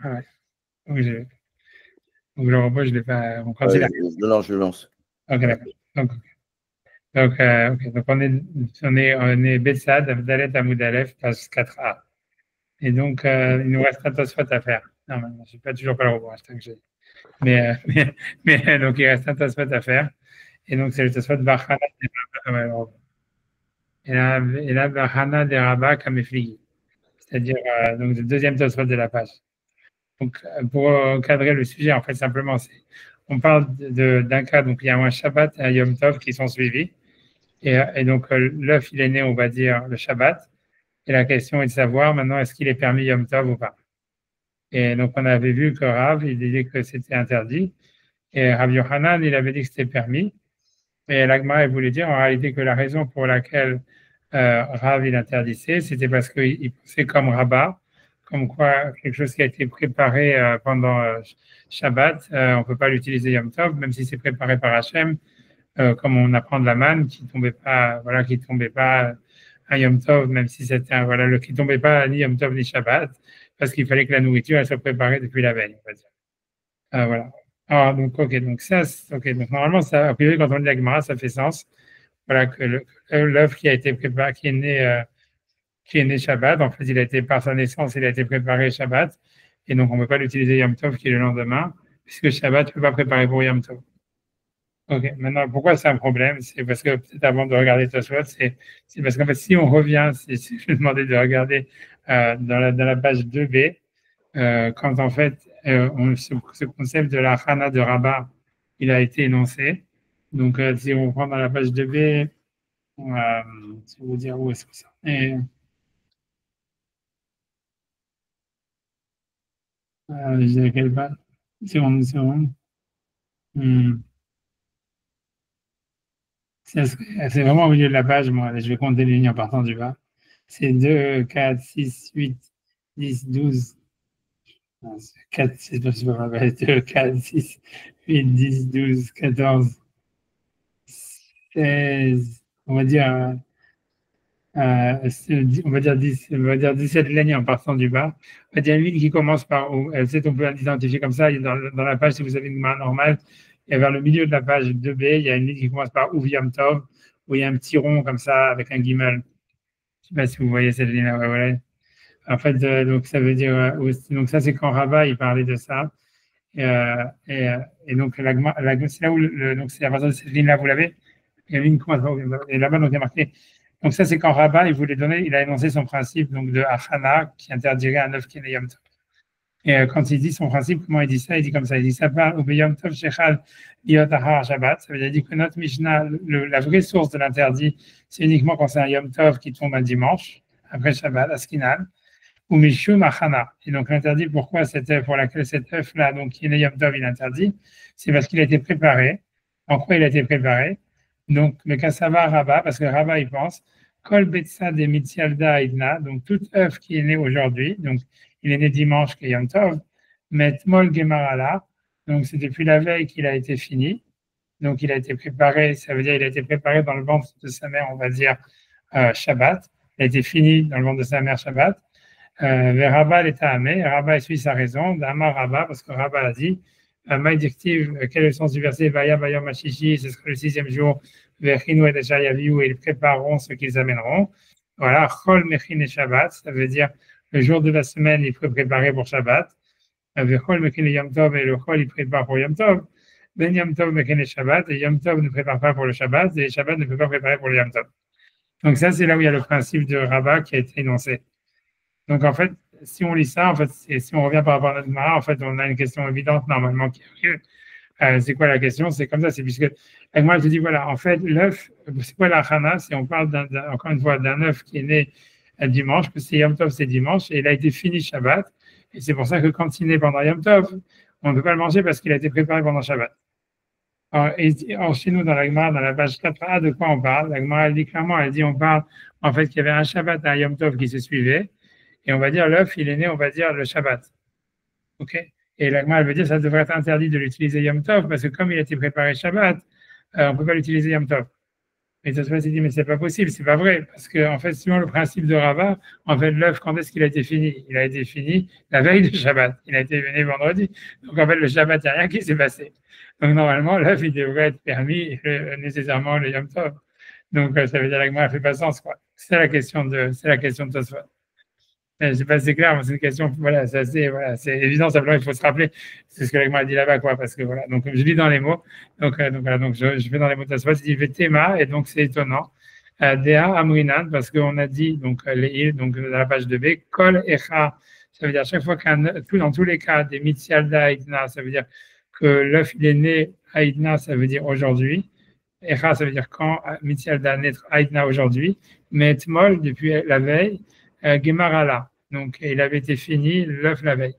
Ah ouais. Donc, donc le robot, je ne l'ai pas encore dit là. Non, je lance. Ok, d'accord. Donc, on est Betsad, Abdalet, Amoud Aleph, page 4a. Et donc, il nous reste un Tosfot à faire. Non, je n'ai pas toujours pas le robot, que j'ai. Mais donc, il reste un Tosfot à faire. Et donc, c'est le Tosfot Bachana et là, Bachana des Rabbah Kamefligi. C'est-à-dire, donc, le deuxième Tosfot de la page. Donc, pour cadrer le sujet, en fait, simplement, on parle d'un cas, donc il y a un Shabbat et un Yom Tov qui sont suivis. Et donc, l'œuf, il est né, on va dire, le Shabbat. Et la question est de savoir maintenant, est-ce qu'il est permis Yom Tov ou pas? Et donc, on avait vu que Rav, il disait que c'était interdit. Et Rav Yohanan, il avait dit que c'était permis. Et l'Agma, il voulait dire en réalité que la raison pour laquelle Rav, il interdisait, c'était parce qu'il pensait comme Rabat, comme quoi quelque chose qui a été préparé pendant Shabbat, on ne peut pas l'utiliser Yom Tov, même si c'est préparé par Hachem, comme on apprend de la manne, qui tombait pas, voilà, qui tombait pas à Yom Tov, même si c'était voilà, qui tombait pas ni Yom Tov ni Shabbat, parce qu'il fallait que la nourriture elle soit préparée depuis la veille, on va dire. Voilà. Alors, donc, ok, donc ça, ok, donc normalement, ça, a priori, quand on lit la Gemara, ça fait sens. Voilà, que l'œuf qui a été préparé, qui est né Shabbat, en fait, il a été, par sa naissance, il a été préparé Shabbat, et donc on ne peut pas l'utiliser Yom Tov, qui est le lendemain, puisque Shabbat ne peut pas préparer pour Yom Tov. Ok, maintenant, pourquoi c'est un problème? C'est parce que, peut-être avant de regarder Tosfot, c'est parce qu'en fait, si on revient, si je vais demander de regarder dans la page 2b, quand en fait, ce concept de la Hana de Rabat, il a été énoncé. Donc, si on prend dans la page 2b, je vais vous dire où est-ce que ça est. Je dirais quelle page? C'est bon. C'est vraiment au milieu de la page, moi. Je vais compter les lignes en partant du bas. C'est 2, 4, 6, 8, 10, 12. 4, c'est pas mal. 2, 4, 6, 8, 10, 12, 14, 16. On va dire 10, on va dire 17 lignes en partant du bas. On va dire une ligne qui commence par O. On peut l'identifier comme ça. Dans la page, si vous avez une main normale, et vers le milieu de la page 2b, il y a une ligne qui commence par Uviam Tov, où il y a un petit rond comme ça avec un guimel. Je ne sais pas si vous voyez cette ligne-là. Ouais, voilà. En fait, donc ça veut dire, donc ça c'est quand Rabat il parlait de ça. Et donc c'est là où donc c'est à partir de cette ligne-là, vous l'avez. Il y a une ligne qui commence par et là-bas donc il y a marqué. Donc ça c'est quand Rabat il voulait donner, il a énoncé son principe donc de Achana qui interdirait un œuf qui est Yom Tov. Et quand il dit son principe, comment il dit ça? Il dit comme ça. Il dit ça parle au Yom Tov Shechal Yot Ahar Shabbat. Ça veut dire que notre Mishnah, la vraie source de l'interdit, c'est uniquement quand c'est un Yom Tov qui tombe un dimanche après Shabbat, Askinan, ou Mishum Achana. Et donc l'interdit, pourquoi cet œuf, pour laquelle cet œuf-là, donc qui est né Yom Tov, il interdit, c'est parce qu'il a été préparé. En quoi il a été préparé? Donc le Kassava Rabat, parce que Rabat il pense, Kol Betsa de Mitzialda Idna, donc tout œuf qui est né aujourd'hui, donc il est né dimanche, qui est Yom Tov, Met Mol Gemarala, donc c'est depuis la veille qu'il a été fini. Donc il a été préparé, ça veut dire il a été préparé dans le ventre de sa mère, on va dire Shabbat. Il a été fini dans le ventre de sa mère Shabbat. Rabat l'état amé, Rabat suit sa raison, d'Amar Rabat, parce que Rabat a dit, Maïdictive, quel est le sens du verset, Vaya Vaya Machichi, ce sera le 6e jour, Vechinu et Shayaviu, et ils prépareront ce qu'ils amèneront. Voilà, Chol Mechin et Shabbat, ça veut dire le jour de la semaine, il faut préparer pour Shabbat. Vechol Mechin et Yom Tov, et le Chol, il prépare pour Yom Tov. Ben Yom Tov Mechin et Shabbat, et Yom Tov ne prépare pas pour le Shabbat, et Shabbat ne peut pas préparer pour le Yom Tov. Donc ça, c'est là où il y a le principe de Rabat qui a été énoncé. Donc, en fait, si on lit ça, en fait, si on revient par rapport à notre Gemara, en fait, on a une question évidente normalement qui arrive. C'est quoi la question? C'est comme ça, c'est puisque moi, je dis, voilà, en fait, l'œuf, c'est quoi la chana? C'est on parle encore une fois d'un œuf qui est né dimanche, que c'est Yom Tov, c'est dimanche, et il a été fini Shabbat. Et c'est pour ça que quand il est pendant Yom Tov, on ne peut pas le manger parce qu'il a été préparé pendant Shabbat. Alors, chez nous, dans la Gemara, dans la page 4a, de quoi on parle? La Gemara, elle dit clairement, elle dit, on parle en fait qu'il y avait un Shabbat et un Yom Tov qui se suivaient. Et on va dire l'œuf, il est né, on va dire le Shabbat. OK? Et l'agma, elle veut dire ça devrait être interdit de l'utiliser Yom Tov parce que comme il a été préparé Shabbat, on ne peut pas l'utiliser Yom Tov. Et Tosfot il dit, mais c'est pas possible, c'est pas vrai, parce que en fait, suivant le principe de Rava, en fait, l'œuf, quand est-ce qu'il a été fini? Il a été fini la veille de Shabbat. Il a été fini vendredi. Donc en fait, le Shabbat, il n'y a rien qui s'est passé. Donc normalement, l'œuf, il devrait être permis nécessairement le Yom Tov. Donc ça veut dire que moi, elle fait pas sens, quoi. C'est la question de Tosfot. Je ne sais pas si c'est clair, mais c'est une question, voilà, c'est évident, simplement, il faut se rappeler, c'est ce que l'Agma a dit là-bas, quoi, parce que voilà, donc je lis dans les mots, donc voilà, donc je fais dans les mots de Tosfot, il dit Théma, et donc c'est étonnant, Dea Amrinan, parce qu'on a dit, donc les îles, donc dans la page 2b, Kol Echa, ça veut dire à chaque fois dans tous les cas, des Mitzialda Aïdna, ça veut dire que l'œuf, il est né Aïdna, ça veut dire aujourd'hui, Echa, ça veut dire quand Mitzialda naître Aïdna aujourd'hui, mais Tmol, depuis la veille, Gemarala. Donc, il avait été fini l'œuf la veille.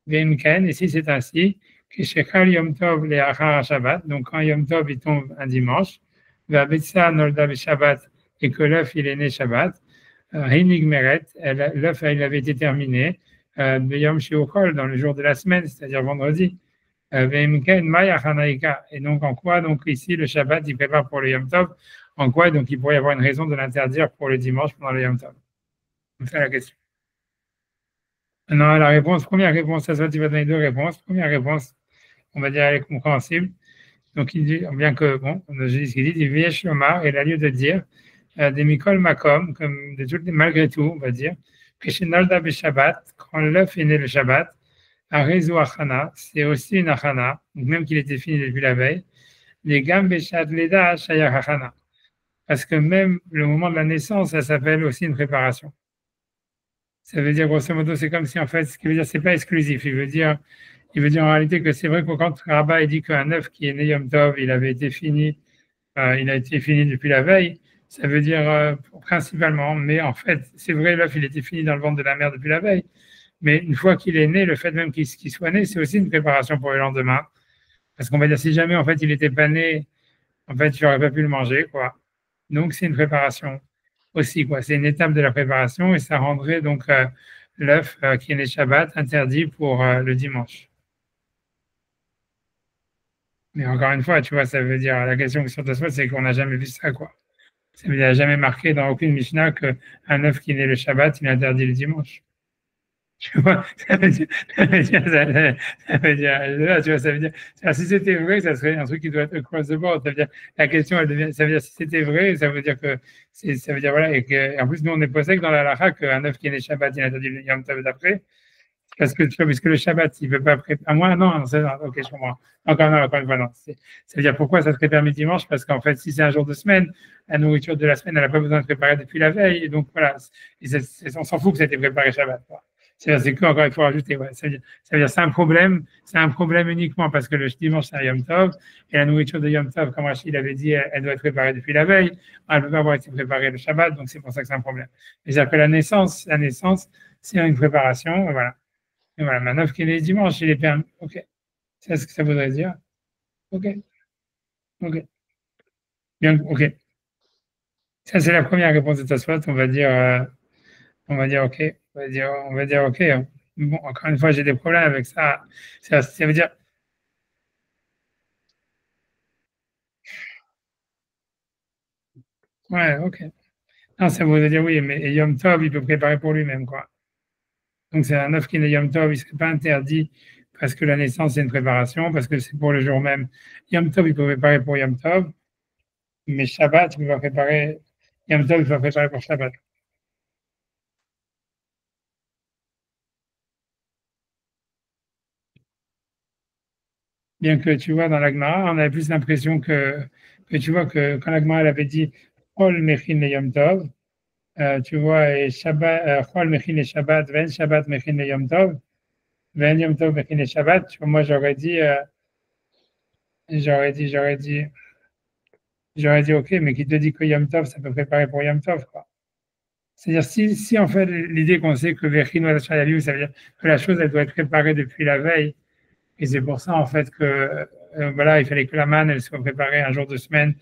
Veimken, et si c'est ainsi, Kishekal Yom Tov le Achar Shabbat, donc quand Yom Tov il tombe un dimanche, Vabetsa Nolda Shabbat, et que l'œuf il est né Shabbat, Hinig Meret, l'œuf il avait été terminé, Yom Shiokol, dans le jour de la semaine, c'est-à-dire vendredi. Veimken Maya Hanaïka. Et donc, en quoi, donc ici, le Shabbat, il prépare pour le Yom Tov, en quoi, donc il pourrait y avoir une raison de l'interdire pour le dimanche pendant le Yom Tov. C'est la question. Non, la réponse, première réponse, ça soit, tu vas donner deux réponses. Première réponse, on va dire, elle est compréhensible. Donc, il dit, bien que, bon, j'ai dit ce qu'il dit, il dit, Shomar, il a lieu de dire, des Mikol Makom, comme de toutes les, malgré tout, on va dire, que chez Nalda Shabbat, quand l'œuf est né le Shabbat, à Rezo Achana, c'est aussi une Achana, même qu'il était fini depuis la veille, les Gam Beshat Leda Shayach Achana. Parce que même le moment de la naissance, ça s'appelle aussi une préparation. Ça veut dire, grosso modo, c'est comme si, en fait, ce qui veut dire, c'est pas exclusif. Il veut dire en réalité que c'est vrai que quand Rabat dit qu'un œuf qui est né Yom Tov, il a été fini depuis la veille, ça veut dire principalement, mais en fait, c'est vrai, l'œuf, il était fini dans le ventre de la mère depuis la veille. Mais une fois qu'il est né, le fait même qu'il soit né, c'est aussi une préparation pour le lendemain. Parce qu'on va dire, si jamais, en fait, il n'était pas né, en fait, tu n'aurais pas pu le manger, quoi. Donc, c'est une préparation aussi, quoi. C'est une étape de la préparation et ça rendrait donc l'œuf qui est né Shabbat interdit pour le dimanche. Mais encore une fois, tu vois, ça veut dire, la question sur Tosfot, c'est qu'on n'a jamais vu ça, quoi. Ça veut dire, jamais marqué dans aucune Mishnah qu'un œuf qui est né le Shabbat, il est interdit le dimanche. Tu vois, ça veut dire, si c'était vrai, ça serait un truc qui doit être across the board. Ça veut dire, la question, ça veut dire, si c'était vrai, ça veut dire ça veut dire, voilà, et en plus, nous, on est posé que dans la halakha qu'un œuf qui est né Shabbat, il est interdit le Yom Tov d'après. Parce que, tu vois, puisque le Shabbat, il ne peut pas préparer. À moi, non, ok, je comprends. Encore une fois, non. Ça veut dire pourquoi ça serait permis dimanche? Parce qu'en fait, si c'est un jour de semaine, la nourriture de la semaine, elle n'a pas besoin de préparer depuis la veille. Et donc, voilà, on s'en fout que ça ait été préparé Shabbat. C'est que, encore, il faut rajouter. Ouais. Ça veut dire c'est un problème uniquement parce que le dimanche, c'est un Yom Tov. Et la nourriture de Yom Tov, comme Rachid avait dit, elle doit être préparée depuis la veille. Elle ne peut pas avoir été préparée le Shabbat. Donc, c'est pour ça que c'est un problème. C'est-à-dire que la naissance, c'est une préparation. Voilà. Et voilà, ma œuf qui est née dimanche, il est permis. OK. C'est ce que ça voudrait dire. OK. OK. Bien, OK. Ça, c'est la première réponse de ta soit. On va dire OK. On va dire OK. Bon, encore une fois, j'ai des problèmes avec ça. Ça veut dire. Ouais, OK. Non, ça voudrait dire oui, mais Yom Tov, il peut préparer pour lui-même, quoi. Donc, c'est un œuf qui est né Yom Tov, il ne serait pas interdit parce que la naissance, c'est une préparation, parce que c'est pour le jour même. Yom Tov, il peut préparer pour Yom Tov. Mais Shabbat, il va préparer, Yom Tov, il va préparer pour Shabbat. Bien que tu vois, dans la Gemara, on avait plus l'impression que tu vois que quand la Gemara elle avait dit Chol Mechin le Yom Tov, tu vois, et Shabbat, Chol Mechin le Shabbat, Ven Shabbat Mechin le Yom Tov, Ven Yom Tov Mechin le Shabbat, tu vois, moi j'aurais dit, ok, mais qui te dit que Yom Tov, ça peut préparer pour Yom Tov, quoi. C'est-à-dire, si en fait l'idée qu'on sait que Vechin ou ça veut dire que la chose, elle doit être préparée depuis la veille, et c'est pour ça, en fait, que voilà, il fallait que la manne, elle soit préparée un jour de semaine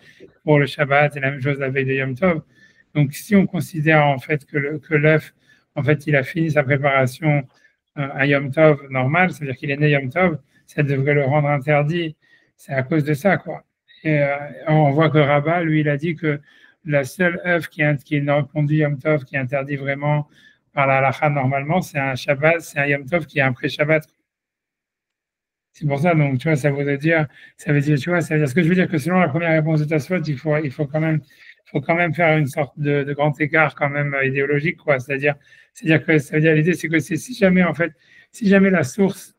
pour le Shabbat, et la même chose la veille de Yom Tov. Donc, si on considère, en fait, que l'œuf, en fait, il a fini sa préparation à Yom Tov normal, c'est-à-dire qu'il est né Yom Tov, ça devrait le rendre interdit. C'est à cause de ça, quoi. Et on voit que Rabat, lui, il a dit que la seule œuvre qui est répondue Yom Tov, qui est interdit vraiment par la halakha normalement, c'est un Shabbat, c'est un Yom Tov qui est un pré-Shabbat. C'est pour ça, donc, tu vois, ça veut dire, tu vois, ça veut dire, ce que je veux dire, que selon la première réponse de Tosfot, il faut quand même faire une sorte de grand écart, quand même, idéologique, quoi. C'est-à-dire que, ça veut dire, l'idée, c'est que si jamais, en fait, si jamais la source,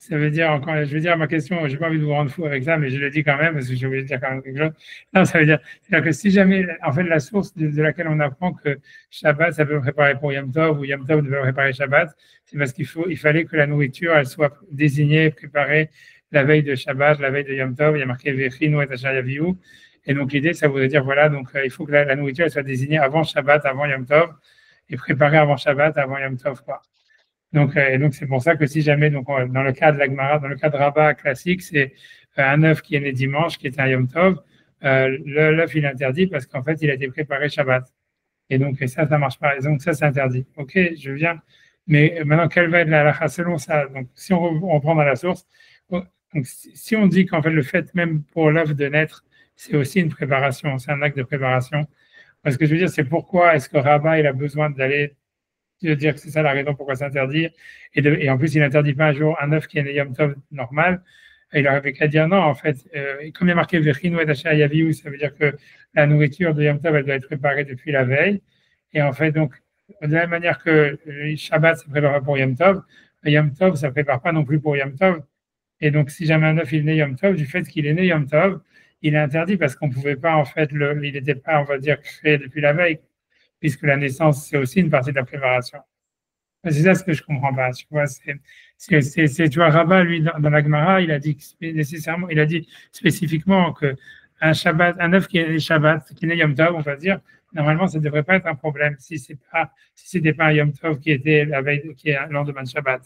ça veut dire, encore, je veux dire, ma question, j'ai pas envie de vous rendre fou avec ça, mais je le dis quand même, parce que j'ai oublié de dire quand même quelque chose. Non, ça veut dire, c'est-à-dire que si jamais, en fait, la source de laquelle on apprend que Shabbat, ça peut préparer pour Yom Tov, ou Yom Tov devait préparer Shabbat, c'est parce il fallait que la nourriture, elle soit désignée, préparée la veille de Shabbat, la veille de Yom Tov, il y a marqué Vechinu et Asher Yaviu. Et donc, l'idée, ça voudrait dire, voilà, donc, il faut que la nourriture, elle soit désignée avant Shabbat, avant Yom Tov, et préparée avant Shabbat, avant Yom Tov, quoi. Donc, c'est pour ça que si jamais, donc, dans le cas de l'Agmara, dans le cas de Rabat classique, c'est un œuf qui est né dimanche, qui est un Yom Tov, l'œuf, il est interdit parce qu'en fait, il a été préparé Shabbat. Et donc, ça marche pas. Et donc, ça, c'est interdit. OK, je viens. Mais maintenant, quelle va être la halakha selon ça? Donc, si on reprend dans la source, donc, si on dit qu'en fait, le fait même pour l'œuf de naître, c'est aussi une préparation, c'est un acte de préparation. Parce que je veux dire, c'est pourquoi est-ce que Rabat, il a besoin d'aller de dire que c'est ça la raison pourquoi c'est interdit. Et en plus, il n'interdit pas un jour un œuf qui est un Yom Tov normal. Et il n'aurait qu'à dire non, en fait, comme il y a marqué Vechinu et Asher Yaviu, ça veut dire que la nourriture de Yom Tov, elle doit être préparée depuis la veille. Et en fait, donc, de la même manière que le Shabbat se prépare pour Yom Tov, le Yom Tov, ça ne prépare pas non plus pour Yom Tov. Et donc, si jamais un œuf il est né Yom Tov, du fait qu'il est né Yom Tov, il est interdit parce qu'on ne pouvait pas, en fait, il n'était pas, on va dire, créé depuis la veille, puisque la naissance, c'est aussi une partie de la préparation. C'est ça ce que je comprends pas, tu vois. Tu vois, Rabat, lui, dans la Gemara, il a dit nécessairement, il a dit spécifiquement que un Shabbat, un œuf qui est Shabbat, qui est Yom Tov, on va dire, normalement, ça ne devrait pas être un problème si c'était pas un Yom Tov qui était la veille, qui est le lendemain de Shabbat.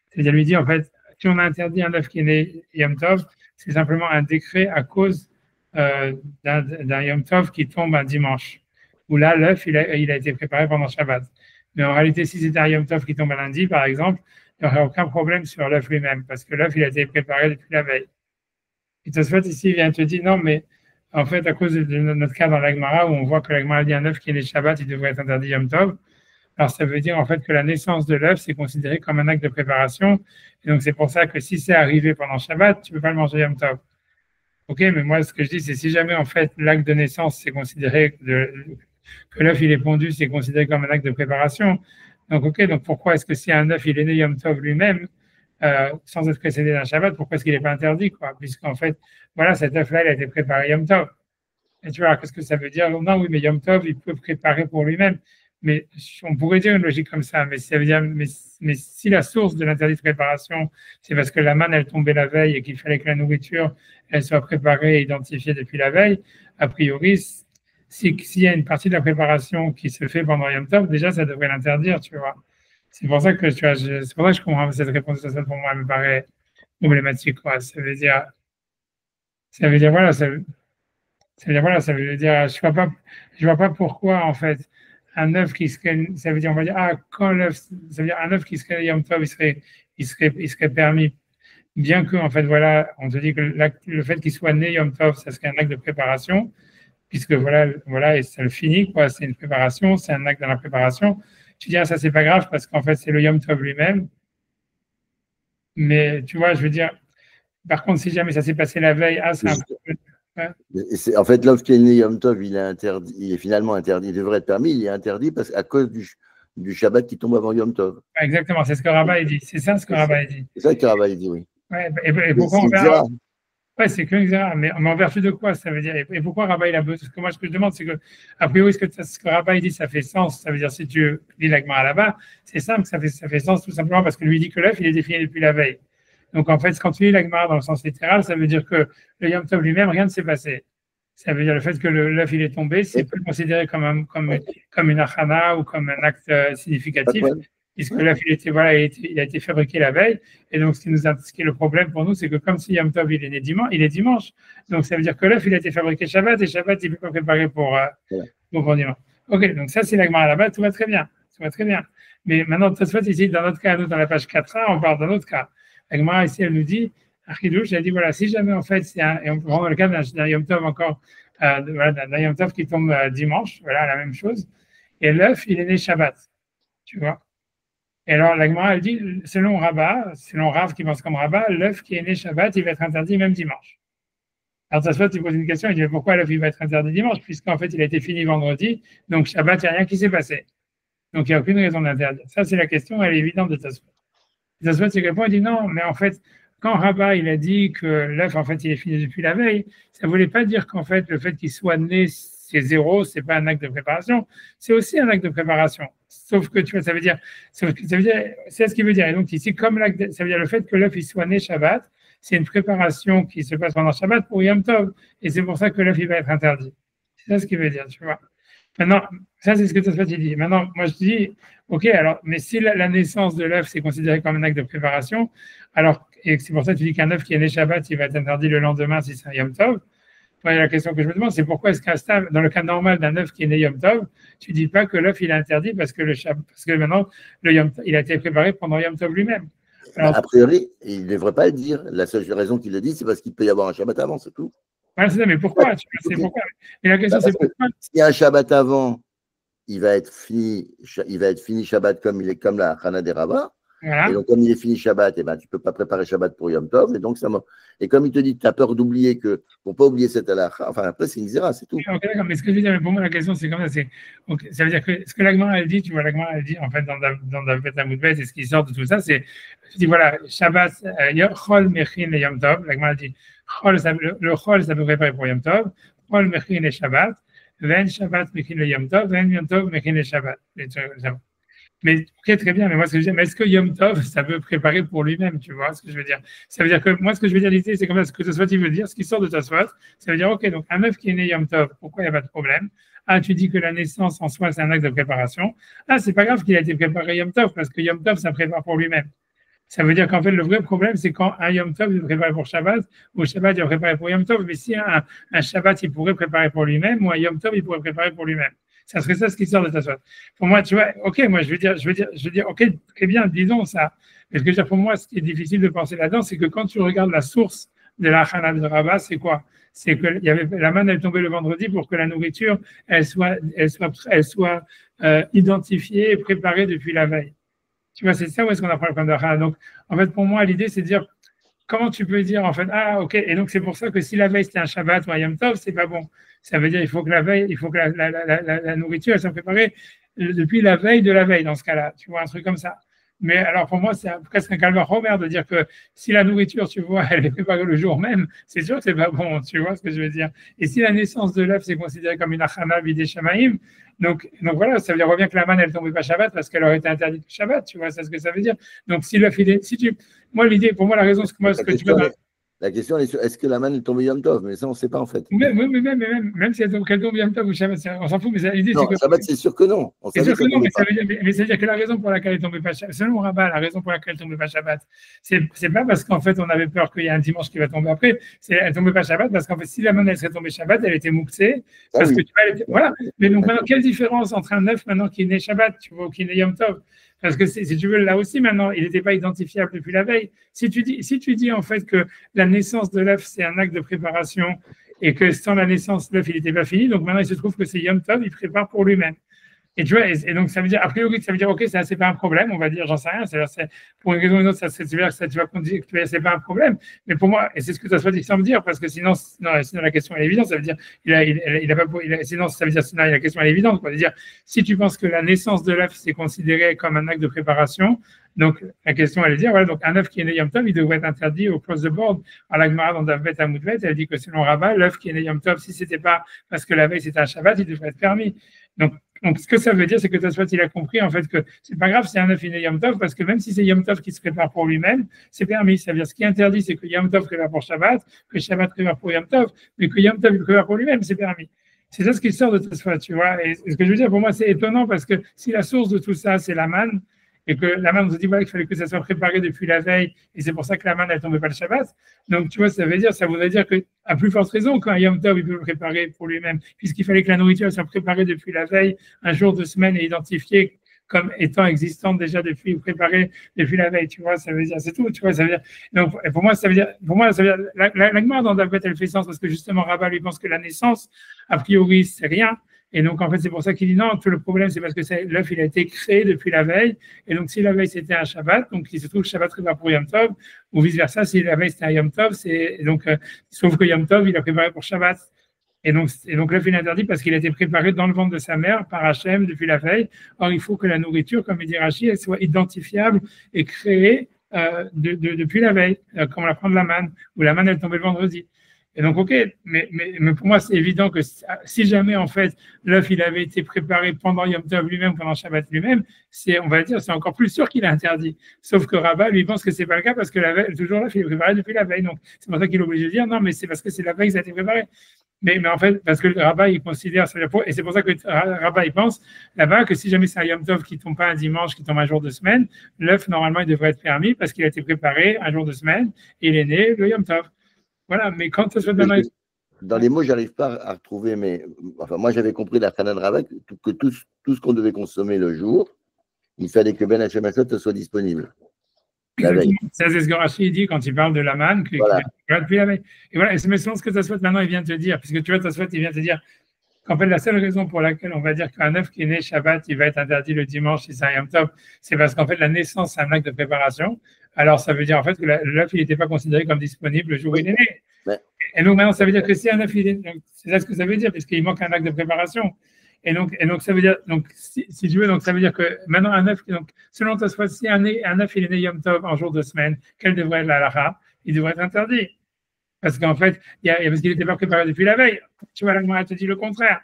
C'est-à-dire lui dire, en fait, si on a interdit un œuf qui est né Yom Tov, c'est simplement un décret à cause d'un Yom Tov qui tombe un dimanche, où là, l'œuf, il a été préparé pendant Shabbat. Mais en réalité, si c'était un Yom Tov qui tombe un lundi, par exemple, il n'y aurait aucun problème sur l'œuf lui-même, parce que l'œuf, il a été préparé depuis la veille. Et Tosfot ici, il vient te dire, non, mais en fait, à cause de notre cas dans l'Agmara, où on voit que l'Agmara dit un œuf qui est né Shabbat, il devrait être interdit Yom Tov. Alors, ça veut dire en fait que la naissance de l'œuf, c'est considéré comme un acte de préparation. Et donc, c'est pour ça que si c'est arrivé pendant Shabbat, tu ne peux pas le manger Yom Tov. OK, mais moi, ce que je dis, c'est si jamais en fait l'acte de naissance, c'est considéré que l'œuf il est pondu, c'est considéré comme un acte de préparation. Donc, OK, donc pourquoi est-ce que si un œuf il est né Yom Tov lui-même, sans être précédé d'un Shabbat, pourquoi est-ce qu'il n'est pas interdit, quoi? Puisqu'en fait, voilà, cet œuf-là, il a été préparé Yom Tov. Et tu vois, qu'est-ce que ça veut dire? Non, oui, mais Yom Tov, il peut préparer pour lui-même. Mais on pourrait dire une logique comme ça, mais ça veut dire, mais si la source de l'interdit de préparation, c'est parce que la manne, elle tombait la veille et qu'il fallait que la nourriture, elle soit préparée et identifiée depuis la veille, a priori, s'il y a une partie de la préparation qui se fait pendant Yom Tov, déjà, ça devrait l'interdire, tu vois. C'est pour ça que, tu vois, c'est pour ça que je comprends cette réponse, ça pour moi, elle me paraît problématique, quoi. Voilà, ça veut dire, je vois pas pourquoi, en fait, un œuf qui serait, ça veut dire, on va dire, quand l'œuf, ça veut dire un œuf qui serait Yom Tov, il serait permis. Bien que, en fait, voilà, on te dit que le fait qu'il soit né Yom Tov, ça serait un acte de préparation, puisque voilà, et ça le finit, quoi, c'est une préparation, c'est un acte dans la préparation. Tu dis, ça, c'est pas grave, parce qu'en fait, c'est le Yom Tov lui-même. Mais, tu vois, je veux dire, par contre, si jamais ça s'est passé la veille, c'est un peu. Ouais. En fait, lorsqu'il est né Yom Tov, il est finalement interdit, il devrait être permis, il est interdit à cause du Shabbat qui tombe avant Yom Tov. Exactement, c'est ce que Rabat dit. C'est ça ce que Rabat dit. C'est ça que Rabat dit, oui. Ouais, et pourquoi on verra. Ouais, c'est que Xéra, mais en vertu de quoi ça veut dire? Et pourquoi Rabat il a besoin? Parce que moi, ce que je demande, c'est que, a priori, ce que Rabat dit, ça fait sens. Ça veut dire, si tu lis la Gemara là-bas, c'est simple, ça fait sens tout simplement parce que lui dit que l'œuf, il est défini depuis la veille. Donc, en fait, quand tu lis la Gemara dans le sens littéral, ça veut dire que le Yom Tov lui-même, rien ne s'est passé. Ça veut dire le fait que l'œuf, il est tombé, c'est plus considéré comme une achana ou comme un acte significatif. Puisque l'œuf, il a été fabriqué la veille. Et donc, ce qui est le problème pour nous, c'est que comme si Yom Tov, il est dimanche. Donc, ça veut dire que l'œuf, il a été fabriqué Shabbat, et Shabbat, il ne peut pas préparer pour dimanche. OK, donc ça, c'est la Gemara là-bas, tout va très bien. Tout va très bien. Mais maintenant, Tosfot, ici, dans notre cas, nous, dans la page 4a, on parle d'un autre cas. La Gemara, ici, elle nous dit, Chidouche, elle dit voilà, si jamais en fait, et on peut prendre le cas d'un Yom Tov encore, voilà, d'un Yom Tov qui tombe dimanche, voilà, la même chose, et l'œuf, il est né Shabbat, tu vois. Et alors, la Gemara, elle dit, selon Rabat, selon Rav qui pense comme Rabat, l'œuf qui est né Shabbat, il va être interdit même dimanche. Alors, ça se tu poses une question, il dit, mais pourquoi l'œuf, il va être interdit dimanche, puisqu'en fait, il a été fini vendredi, donc Shabbat, il n'y a rien qui s'est passé. Donc, il n'y a aucune raison d'interdire. Ça, c'est la question, elle est évidente de Tosfot. Tosfot, il répond, il dit non, mais en fait, quand Rabat, il a dit que l'œuf, en fait, il est fini depuis la veille, ça ne voulait pas dire qu'en fait, le fait qu'il soit né, c'est zéro, c'est pas un acte de préparation, c'est aussi un acte de préparation. Sauf que, tu vois, ça veut dire, c'est ce qu'il veut dire. Et donc, ici, comme l'acte, ça veut dire le fait que l'œuf, il soit né Shabbat, c'est une préparation qui se passe pendant Shabbat pour Yom Tov, et c'est pour ça que l'œuf, il va être interdit. C'est ça ce qu'il veut dire, tu vois. Maintenant, ça, c'est ce que Tosfot dit. Maintenant, moi, je dis, OK, alors, mais si la naissance de l'œuf, c'est considéré comme un acte de préparation, alors, et c'est pour ça que tu dis qu'un œuf qui est né Shabbat, il va être interdit le lendemain si c'est un Yom Tov. La question que je me demande, c'est pourquoi est-ce qu'un dans le cas normal d'un œuf qui est né Yom Tov, tu ne dis pas que l'œuf, il est interdit parce que maintenant, le Yom Tov, il a été préparé pendant Yom Tov lui-même. Alors, a priori, il ne devrait pas le dire. La seule raison qu'il le dit, c'est parce qu'il peut y avoir un Shabbat avant, c'est tout. Voilà, c'est ça, mais pourquoi, c'est pourquoi. Et la question, c'est pourquoi. S'il y a un Shabbat avant, il va être fini Shabbat comme la Chana des Rabbins. Voilà. Et donc, comme il est fini Shabbat, tu ne peux pas préparer Shabbat pour Yom Tov. Et comme il te dit, tu as peur d'oublier pour ne pas oublier cette halakha, enfin, après, c'est une zéra, c'est tout. Ok, d'accord, mais ce que je veux dire, pour moi, la question, c'est comme ça. Ça veut dire que ce que la Gemara, elle dit, tu vois, la Gemara, elle dit, en fait, dans Davet Amoudbet, et ce qui sort de tout ça, c'est, je dis, voilà, Shabbat, Chol, Mechin et Yom Tov. La Gemara, elle dit, le Chol, ça peut préparer pour Yom Tov. Chol, Mechin et Shabbat. Ven Shabbat, Mechin et Yom Tov. Ven Yom Tov, Mechin et Shabbat. Mais ok, très bien, mais moi ce que je veux dire, mais est-ce que Yom Tov, ça peut préparer pour lui-même, tu vois ce que je veux dire? Ça veut dire que moi ce que je veux dire l'idée, c'est comme ça, ce que Tosfot veut dire, ce qui sort de Tosfot, ça veut dire ok, donc un œuf qui est né Yom Tov, pourquoi il n'y a pas de problème? Ah, tu dis que la naissance en soi, c'est un acte de préparation. Ah, c'est pas grave qu'il a été préparé Yom Tov, parce que Yom Tov, ça prépare pour lui-même. Ça veut dire qu'en fait, le vrai problème, c'est quand un Yom Tov, il est préparé pour Shabbat, ou Shabbat, il est préparé pour Yom Tov, mais si un Shabbat, il pourrait préparer pour lui-même, ou un Yom Tov, il pourrait préparer pour lui-même. Ça serait ça ce qui sort de Tosfot. Pour moi, tu vois, ok, moi je veux dire, ok, très bien, disons ça. Mais ce que je veux dire, pour moi, ce qui est difficile de penser là-dedans, c'est que quand tu regardes la source de la Chana de Rabat, c'est quoi? C'est que la manne, elle tombait le vendredi pour que la nourriture, elle soit identifiée et préparée depuis la veille. Tu vois, c'est ça où est-ce qu'on apprend le plan de la Chana. Donc, en fait, pour moi, l'idée, c'est de dire, comment tu peux dire, en fait, ah, ok, et donc c'est pour ça que si la veille c'était un Shabbat ou un Yom Tov, c'est pas bon. Ça veut dire il faut que la veille, il faut que la nourriture, elle soit préparée depuis la veille de la veille, dans ce cas-là. Tu vois, un truc comme ça. Mais alors, pour moi, c'est presque un calvaire Homer de dire que si la nourriture, tu vois, elle est préparée le jour même, c'est sûr que c'est pas bon. Tu vois ce que je veux dire? Et si la naissance de l'œuf, c'est considéré comme une achana bidé shamaim, donc voilà, ça veut dire revient que la manne, elle tombait pas Shabbat parce qu'elle aurait été interdite Shabbat. Tu vois, c'est ce que ça veut dire. Donc, si l'œuf, moi, l'idée, pour moi, la raison, c'est que moi, ce que tu veux. La question est-ce que la manne est tombée Yom Tov? Mais ça, on ne sait pas en fait. Même si elle tombe Yom Tov ou Shabbat, on s'en fout, mais l'idée, c'est que. Shabbat, c'est sûr que non. C'est sûr que non, mais ça veut dire que la raison pour laquelle elle ne tombait pas Shabbat, selon Rabat, la raison pour laquelle elle ne tombait pas Shabbat, c'est pas parce qu'en fait, on avait peur qu'il y ait un dimanche qui va tomber après, elle ne tombait pas Shabbat parce qu'en fait, si la manne, elle serait tombée Shabbat, elle était mouxée. Parce que tu vois, voilà. Mais donc, maintenant, quelle différence entre un œuf maintenant qui est né Shabbat, tu vois, ou qui est né Yom Tov? Parce que si tu veux, là aussi, maintenant, il n'était pas identifiable depuis la veille. Si tu dis en fait que la naissance de l'œuf, c'est un acte de préparation et que sans la naissance, l'œuf, il n'était pas fini, donc maintenant, il se trouve que c'est Yom Tov, il prépare pour lui-même. Et tu vois, et donc ça veut dire, a priori, ça veut dire, ok, ça, c'est pas un problème, on va dire, j'en sais rien, c'est pour une raison ou une autre, ça veut dire que ça, tu vas dire que c'est pas un problème. Mais pour moi, et c'est ce que ça soit dit sans me dire, parce que sinon la question est évidente, ça veut dire, sinon, ça veut dire, sinon, la question est évidente, quoi. C'est-à-dire, si tu penses que la naissance de l'œuf, c'est considéré comme un acte de préparation, donc la question, elle est de dire, voilà, donc un œuf qui est né Yom Tov, il devrait être interdit au cross the board. Alors, la Gemara dans Davet Amoudbet, elle dit que selon Rabat, l'œuf qui est né Yom Tov, si c'était pas parce que la veille c'était un Shabbat, il devrait être permis. Donc, ce que ça veut dire, c'est que Tosfot, il a compris en fait que c'est pas grave, c'est un œuf Yom Tov, parce que même si c'est Yom Tov qui se prépare pour lui-même, c'est permis. Ça veut dire ce qui est interdit, c'est que Yom Tov prépare pour Shabbat, que Shabbat prépare pour Yom Tov, mais que Yom Tov il prépare pour lui-même, c'est permis. C'est ça ce qui sort de Tosfot, tu vois. Et ce que je veux dire, pour moi, c'est étonnant parce que si la source de tout ça, c'est la manne, et que la manne, on se dit voilà, qu'il fallait que ça soit préparé depuis la veille, et c'est pour ça que la manne, elle ne tombait pas le Shabbat. Donc, tu vois, ça voudrait dire qu'à plus forte raison, quand Yom Tov, il peut le préparer pour lui-même, puisqu'il fallait que la nourriture soit préparée depuis la veille, un jour de semaine, et identifiée comme étant existante déjà préparée depuis la veille, tu vois, ça veut dire, c'est tout, tu vois, ça veut dire, donc, pour moi, ça veut dire, la Gemara dans Davet, elle fait sens parce que justement, Rabat lui pense que la naissance, a priori, c'est rien. Et donc, en fait, c'est pour ça qu'il dit non, tout le problème, c'est parce que l'œuf, il a été créé depuis la veille. Et donc, si la veille, c'était un Shabbat, donc il se trouve que Shabbat prépare pour Yom Tov, ou vice-versa, si la veille, c'était un Yom Tov, sauf que Yom Tov, il a préparé pour Shabbat. Et donc l'œuf, il est interdit parce qu'il a été préparé dans le ventre de sa mère par Hachem depuis la veille. Or, il faut que la nourriture, comme il dit Rashi, elle soit identifiable et créée depuis la veille, comme on la prend de la manne, où la manne, elle tombait le vendredi. Et donc, ok, mais pour moi, c'est évident que si jamais, en fait, l'œuf, il avait été préparé pendant Yom Tov lui-même, pendant Shabbat lui-même, on va dire, c'est encore plus sûr qu'il est interdit. Sauf que Rabat, lui, pense que c'est pas le cas parce que toujours l'œuf, il est préparé depuis la veille. Donc, c'est pour ça qu'il est obligé de dire non, mais c'est parce que c'est la veille que ça a été préparé. Mais en fait, parce que le Rabat, il considère, et c'est pour ça que Rabat, il pense là-bas que si jamais c'est un Yom Tov qui ne tombe pas un dimanche, qui tombe un jour de semaine, l'œuf, normalement, il devrait être permis parce qu'il a été préparé un jour de semaine et il est né le Yom Tov. Voilà, mais quand ça se fait dans les mots, je n'arrive pas à retrouver, mais enfin, moi j'avais compris la Hanan Rabat que tout ce qu'on devait consommer le jour, il fallait que Ben Hashemachot soit disponible. C'est ce que Rachid dit quand il parle de la manne, voilà. Depuis la veille. Et voilà, et c'est selon ce que Tosfot maintenant il vient te dire, puisque tu vois, Tosfot il vient te dire qu'en fait la seule raison pour laquelle on va dire qu'un œuf qui est né Shabbat, il va être interdit le dimanche si c'est un Yom Tov, c'est parce qu'en fait la naissance c'est un acte de préparation. Alors ça veut dire en fait que l'œuf il n'était pas considéré comme disponible le jour où il est né. Ouais. Et donc maintenant ça veut dire que si un œuf il est, c'est ça ce que ça veut dire, puisqu'il manque un acte de préparation. Et donc ça veut dire, donc si tu veux, donc ça veut dire que maintenant un œuf, donc selon Tosfot, si un œuf il est né Yom Tov en jour de semaine, quelle devrait être la halakha? Il devrait être interdit. Parce qu'en fait, parce qu'il n'était pas préparé depuis la veille. Tu vois, l'Agma te dit le contraire.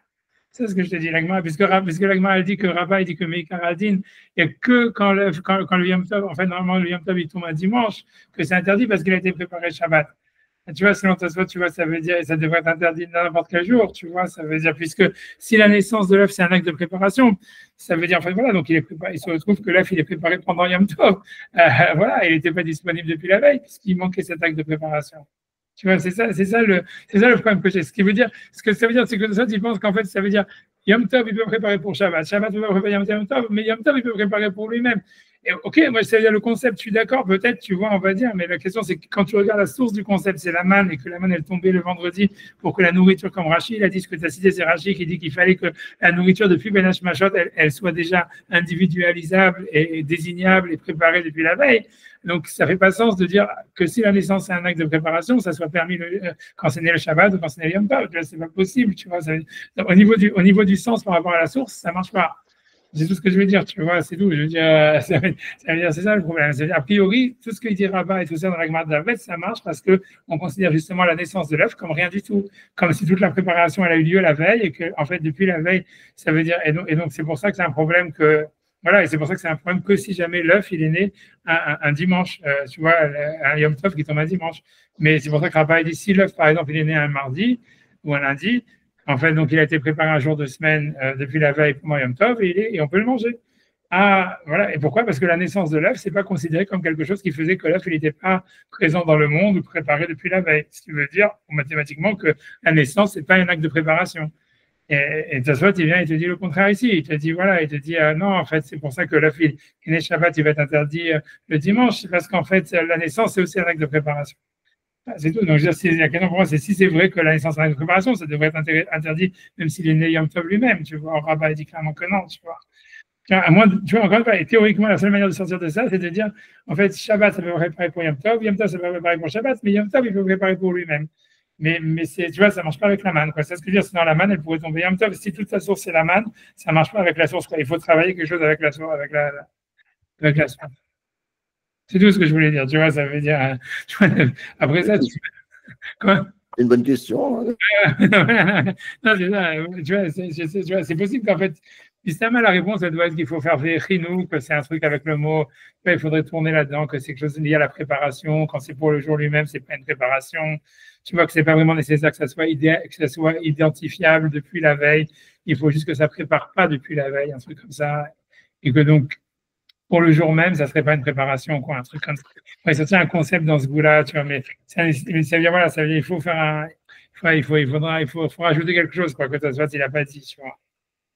C'est ce que je te dis, l'Agma, puisque l'Agma dit que Rabat, il dit que Meikar Adin, il n'y a que quand le Yom Tov, en fait, normalement, le Yom Tov, il tombe un dimanche, que c'est interdit parce qu'il a été préparé Shabbat. Tu vois, selon Tosfot, tu vois, ça veut dire, ça devrait être interdit n'importe quel jour, tu vois, ça veut dire, puisque si la naissance de l'œuf, c'est un acte de préparation, ça veut dire, en fait, voilà, donc il se retrouve que l'œuf, il est préparé pendant Yom Tov. Voilà, il n'était pas disponible depuis la veille, puisqu'il manquait cet acte de préparation. Tu vois, c'est ça le problème que j'ai. Ce que ça veut dire, c'est que Tosfot, il pense qu'en fait, ça veut dire, Yom Tov, il peut préparer pour Shabbat. Shabbat, il peut préparer Yom Tov, mais Yom Tov, il peut préparer pour lui-même. Et, ok, moi, c'est-à-dire le concept, je suis d'accord, peut-être, tu vois, on va dire, mais la question, c'est que quand tu regardes la source du concept, c'est la manne, et que la manne, elle tombait le vendredi pour que la nourriture, comme Rachid a dit, ce que tu as cité, c'est Rachid qui dit qu'il fallait que la nourriture depuis Ben Hashmashot, elle soit déjà individualisable et désignable et préparée depuis la veille. Donc, ça ne fait pas sens de dire que si la naissance est un acte de préparation, ça soit permis quand c'est né le Shabbat ou quand c'est né le Yom Tov. Ce n'est pas possible, tu vois. Au niveau du sens par rapport à la source, ça ne marche pas. C'est tout ce que je veux dire, tu vois, c'est tout. Je veux dire, c'est ça le problème. A priori, tout ce que dit Rabat et tout ça dans la Gemara de Davet, ça marche parce qu'on considère justement la naissance de l'œuf comme rien du tout. Comme si toute la préparation, elle a eu lieu la veille et que, en fait, depuis la veille, ça veut dire. Et donc c'est pour ça que c'est un problème que. Voilà, et c'est pour ça que c'est un problème que si jamais l'œuf, il est né un dimanche, tu vois, un Yom Tov qui tombe un dimanche. Mais c'est pour ça que Rabat dit si l'œuf, par exemple, il est né un mardi ou un lundi, en fait, donc il a été préparé un jour de semaine depuis la veille pour Yom Tov et on peut le manger. Ah, voilà. Et pourquoi? Parce que la naissance de l'œuf, c'est pas considéré comme quelque chose qui faisait que l'œuf, il n'était pas présent dans le monde ou préparé depuis la veille. Ce qui veut dire, mathématiquement, que la naissance, c'est pas un acte de préparation. Et Tosfot, il vient et te dit le contraire ici. Il te dit, voilà, il te dit, non, en fait, c'est pour ça que l'œuf, qui est né Shabbat, il va être interdit le dimanche. C'est parce qu'en fait, la naissance, c'est aussi un acte de préparation. C'est tout. Donc, la question pour moi, c'est si c'est vrai que la naissance est un acte de préparation, ça devrait être interdit, même s'il est né Yom Tov lui-même. Tu vois, Rabat dit clairement que non, tu vois. À moins, tu vois, encore une fois, et théoriquement, la seule manière de sortir de ça, c'est de dire, en fait, Shabbat, ça peut préparer pour Yom Tov, ça peut préparer pour Shabbat, mais Yom Tov, il peut préparer pour lui-même. Mais tu vois, ça ne marche pas avec la manne. C'est ce que je veux dire, sinon la manne, elle pourrait tomber Yom Tov. Si toute sa source, c'est la manne, ça ne marche pas avec la source. Il faut travailler quelque chose avec la source. Avec la source. C'est tout ce que je voulais dire. Tu vois, ça veut dire. Après ça, quoi? C'est une bonne question. Non, c'est ça. Tu vois, c'est possible qu'en fait, justement, la réponse, elle doit être qu'il faut faire chinou, que c'est un truc avec le mot. Il faudrait tourner là-dedans, que c'est quelque chose lié à la préparation. Quand c'est pour le jour lui-même, c'est pas une préparation. Tu vois que c'est pas vraiment nécessaire que ça soit identifiable depuis la veille. Il faut juste que ça prépare pas depuis la veille, un truc comme ça. Et que donc, pour le jour même, ça serait pas une préparation, quoi, un truc comme ça. Ouais, ça tient un concept dans ce goût-là, tu vois, mais ça veut dire, voilà, ça veut dire, il faut faire il faut rajouter quelque chose, quoi, que ça soit, il n'a pas dit, tu vois.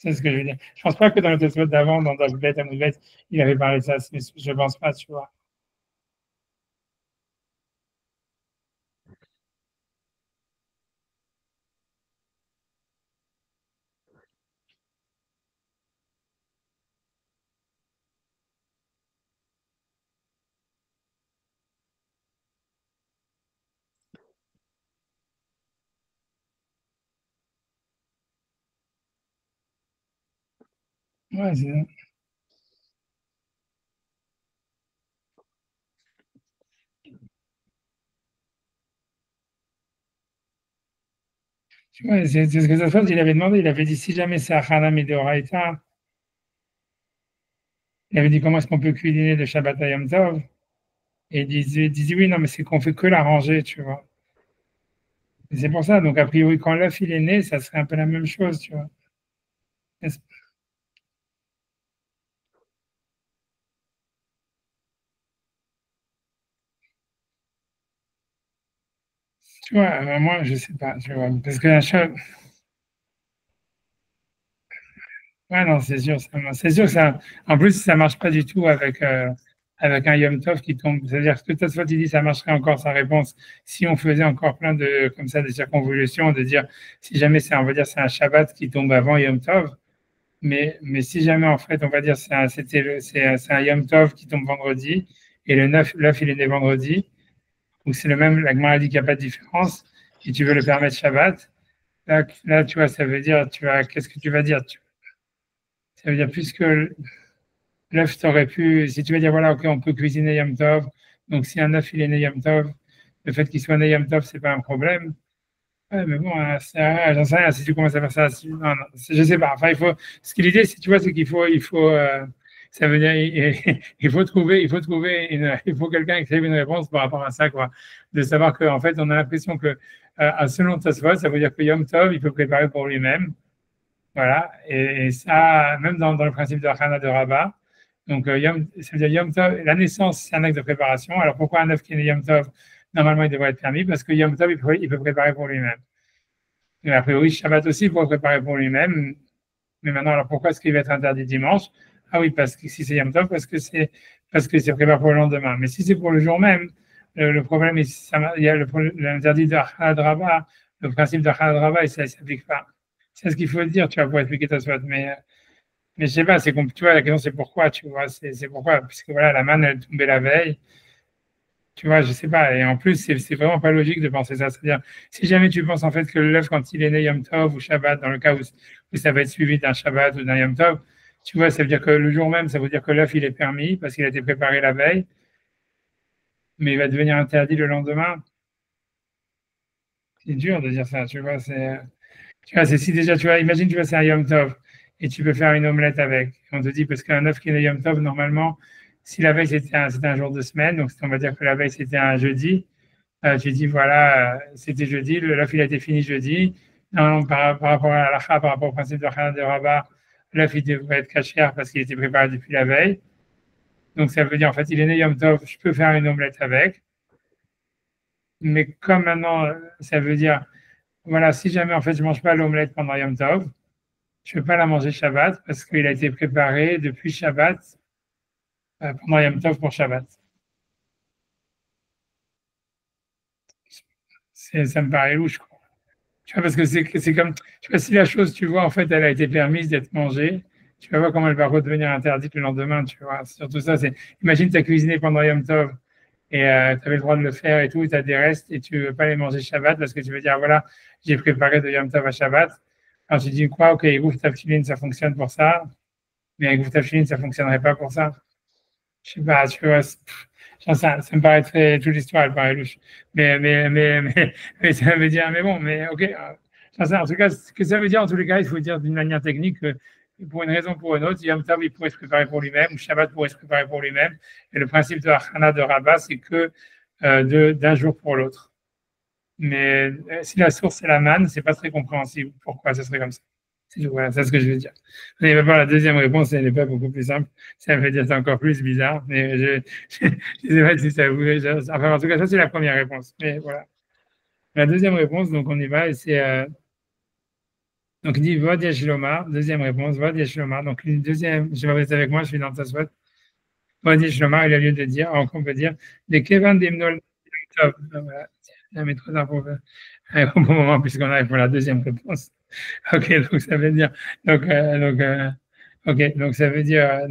C'est ce que je veux dire. Je pense pas que dans le Tosfot d'avant, dans Dagbet, Amoudbet, il avait parlé de ça, mais je pense pas, tu vois. Ouais, c'est ouais, c'est ce que Tosfot, il avait demandé, il avait dit si jamais c'est Achana Midoraita, il avait dit comment est-ce qu'on peut cuisiner de Shabbat à Yom Tov, et il disait oui, non, mais c'est qu'on fait que la rangée, tu vois. Et c'est pour ça, donc a priori, quand l'œuf il est né, ça serait un peu la même chose, tu vois. Tu vois, moi, je sais pas, tu vois, parce que la chose, ouais, non, c'est sûr que ça, en plus, ça marche pas du tout avec un Yom Tov qui tombe. C'est-à-dire que toi, tu dis, ça marcherait encore sa réponse si on faisait encore plein de, comme ça, de circonvolutions, de dire, si jamais c'est, on va dire, c'est un Shabbat qui tombe avant Yom Tov, mais si jamais, en fait, on va dire, c'est un Yom Tov qui tombe vendredi, et l'œuf, il est né vendredi, ou c'est le même, la Gemara dit qu'il n'y a pas de différence, et tu veux le permettre Shabbat, là, tu vois, ça veut dire, qu'est-ce que tu vas dire? Ça veut dire, puisque l'œuf, t'aurais pu, si tu veux dire, voilà, ok, on peut cuisiner Yom Tov, donc si un œuf, il est né Yom Tov, le fait qu'il soit né Yom Tov, c'est pas un problème. Ouais, mais bon, j'en sais rien, si tu commences à faire ça, non, non, je sais pas. Enfin, ce que l'idée, tu vois, c'est ça veut dire, il faut quelqu'un qui ait une réponse par rapport à ça, quoi. De savoir qu'en fait, on a l'impression que, selon Tosfot, ça veut dire que Yom Tov, il peut préparer pour lui-même. Voilà, et ça, même dans le principe de Hana de Rabat, donc ça veut dire Yom Tov, la naissance, c'est un acte de préparation. Alors pourquoi un œuf qui est né Yom Tov, normalement, il devrait être permis? Parce que Yom Tov, il peut préparer pour lui-même. Et a priori, Shabbat aussi, il peut préparer pour lui-même. Mais maintenant, alors pourquoi est-ce qu'il va être interdit dimanche? Ah oui, parce que si c'est Yom Tov, parce que c'est préparé pour le lendemain. Mais si c'est pour le jour même, le problème, il y a l'interdit de Hana de Rabat, le principe de Hana de Rabat, ça ne s'applique pas. C'est ce qu'il faut dire, tu vois, pour expliquer ta soit. Mais je sais pas, tu vois, la question c'est pourquoi, tu vois, c'est pourquoi, puisque voilà, la manne, elle tombait la veille, tu vois, je sais pas, et en plus, c'est vraiment pas logique de penser ça. C'est-à-dire, si jamais tu penses en fait que l'œuf, quand il est né Yom Tov ou Shabbat, dans le cas où ça va être suivi d'un Shabbat ou d'un Yom Tov, tu vois, ça veut dire que le jour même, ça veut dire que l'œuf, il est permis parce qu'il a été préparé la veille, mais il va devenir interdit le lendemain. C'est dur de dire ça, tu vois, c'est si déjà, tu vois, imagine, tu vois, c'est un Yom Tov et tu peux faire une omelette avec. On te dit, parce qu'un œuf qui est Yom Tov, normalement, si la veille c'était un jour de semaine, donc on va dire que la veille c'était un jeudi, tu dis, voilà, c'était jeudi, l'œuf il a été fini jeudi. Normalement, par rapport à l'akha, par rapport au principe de Khana de Rabat, l'œuf il devrait être cachère parce qu'il était préparé depuis la veille. Donc ça veut dire, en fait, il est né Yom Tov, je peux faire une omelette avec. Mais comme maintenant, ça veut dire, voilà, si jamais en fait je mange pas l'omelette pendant Yom Tov, je ne peux pas la manger Shabbat parce qu'il a été préparé depuis Shabbat, pendant Yom Tov pour Shabbat. Ça me paraît louche, quoi. Tu vois, parce que c'est comme, tu vois, si la chose, tu vois, en fait, elle a été permise d'être mangée, tu vas voir comment elle va redevenir interdite le lendemain, tu vois. Surtout ça, imagine, tu as cuisiné pendant Yom Tov et tu avais le droit de le faire et tout, tu as des restes et tu ne veux pas les manger Shabbat parce que tu veux dire, voilà, j'ai préparé de Yom Tov à Shabbat. Alors tu dis quoi, ok, Gouf Tafilin, ça fonctionne pour ça, mais avec Gouf Tafilin, ça ne fonctionnerait pas pour ça. Je sais pas, tu vois, ça me paraît toute l'histoire, elle paraît louche. Mais ça veut dire, mais bon, mais ok. En tout cas, ce que ça veut dire, en tous les cas, il faut dire d'une manière technique que pour une raison ou pour une autre, Yom Tov, il pourrait se préparer pour lui-même, ou Shabbat pourrait se préparer pour lui-même. Et le principe de la Hana de Rabat, c'est que d'un jour pour l'autre. Mais si la source c'est la manne, c'est pas très compréhensible. Pourquoi ce serait comme ça? Voilà, c'est ce que je veux dire. Et maintenant, la deuxième réponse, elle n'est pas beaucoup plus simple. Ça veut dire que c'est encore plus bizarre. Mais je sais pas si ça vous. Enfin, en tout cas, ça, c'est la première réponse. Mais voilà. La deuxième réponse, donc on y va. Et c'est Donc, il dit Vod Yeshlomar, deuxième réponse, Vod Yeshlomar. Donc, une deuxième, je vais rester avec moi, je suis dans ta Tosfot. Vod Yeshlomar, il a lieu de dire, alors qu'on peut dire, des Kevan Demnol Tov. Voilà, la méthode pour un bon moment, puisqu'on arrive pour la deuxième réponse. Ok, donc ça veut dire, ok, donc ça veut dire,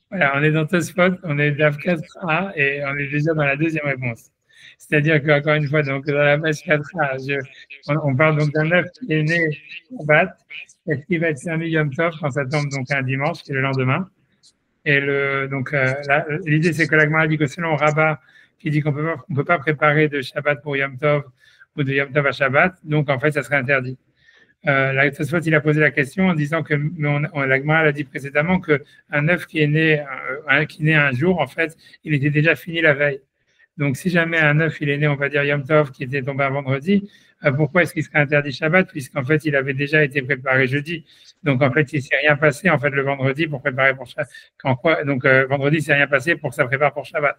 voilà, on est dans Tosfot, on est DAF 4A et on est déjà dans la deuxième réponse. C'est-à-dire qu'encore une fois, donc dans la page 4A, on parle donc d'un œuf qui est né Shabbat. Est-ce qu'il va être servi Yom Tov quand ça tombe donc un dimanche, qui est le lendemain? Et l'idée, c'est que l'Agmara dit que selon Rabat, qui dit qu'on ne peut pas préparer de Shabbat pour Yom Tov ou de Yom Tov à Shabbat, donc en fait, ça serait interdit. La Tosfot, il a posé la question en disant que l'Agmara l'a dit précédemment qu'un œuf qui est né un jour, en fait, il était déjà fini la veille. Donc, si jamais un œuf, il est né, on va dire Yom Tov, qui était tombé un vendredi, pourquoi est-ce qu'il serait interdit Shabbat, puisqu'en fait, il avait déjà été préparé jeudi. Donc, en fait, il ne s'est rien passé, en fait, le vendredi pour préparer pour Shabbat. Donc, vendredi, il ne s'est rien passé pour que ça prépare pour Shabbat.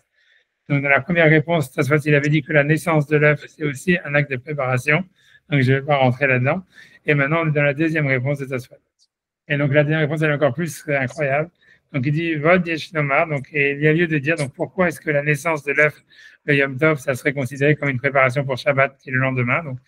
Donc, dans la première réponse, Tosfot, il avait dit que la naissance de l'œuf, c'est aussi un acte de préparation. Donc, je ne vais pas rentrer là-dedans. Et maintenant, on est dans la deuxième réponse de Tosfot. Et donc, la deuxième réponse, elle est encore plus incroyable. Donc, il dit Vod Yeshnomar. Donc, et il y a lieu de dire donc, pourquoi est-ce que la naissance de l'œuf, le Yom Tov, ça serait considéré comme une préparation pour Shabbat, qui est le lendemain. Donc,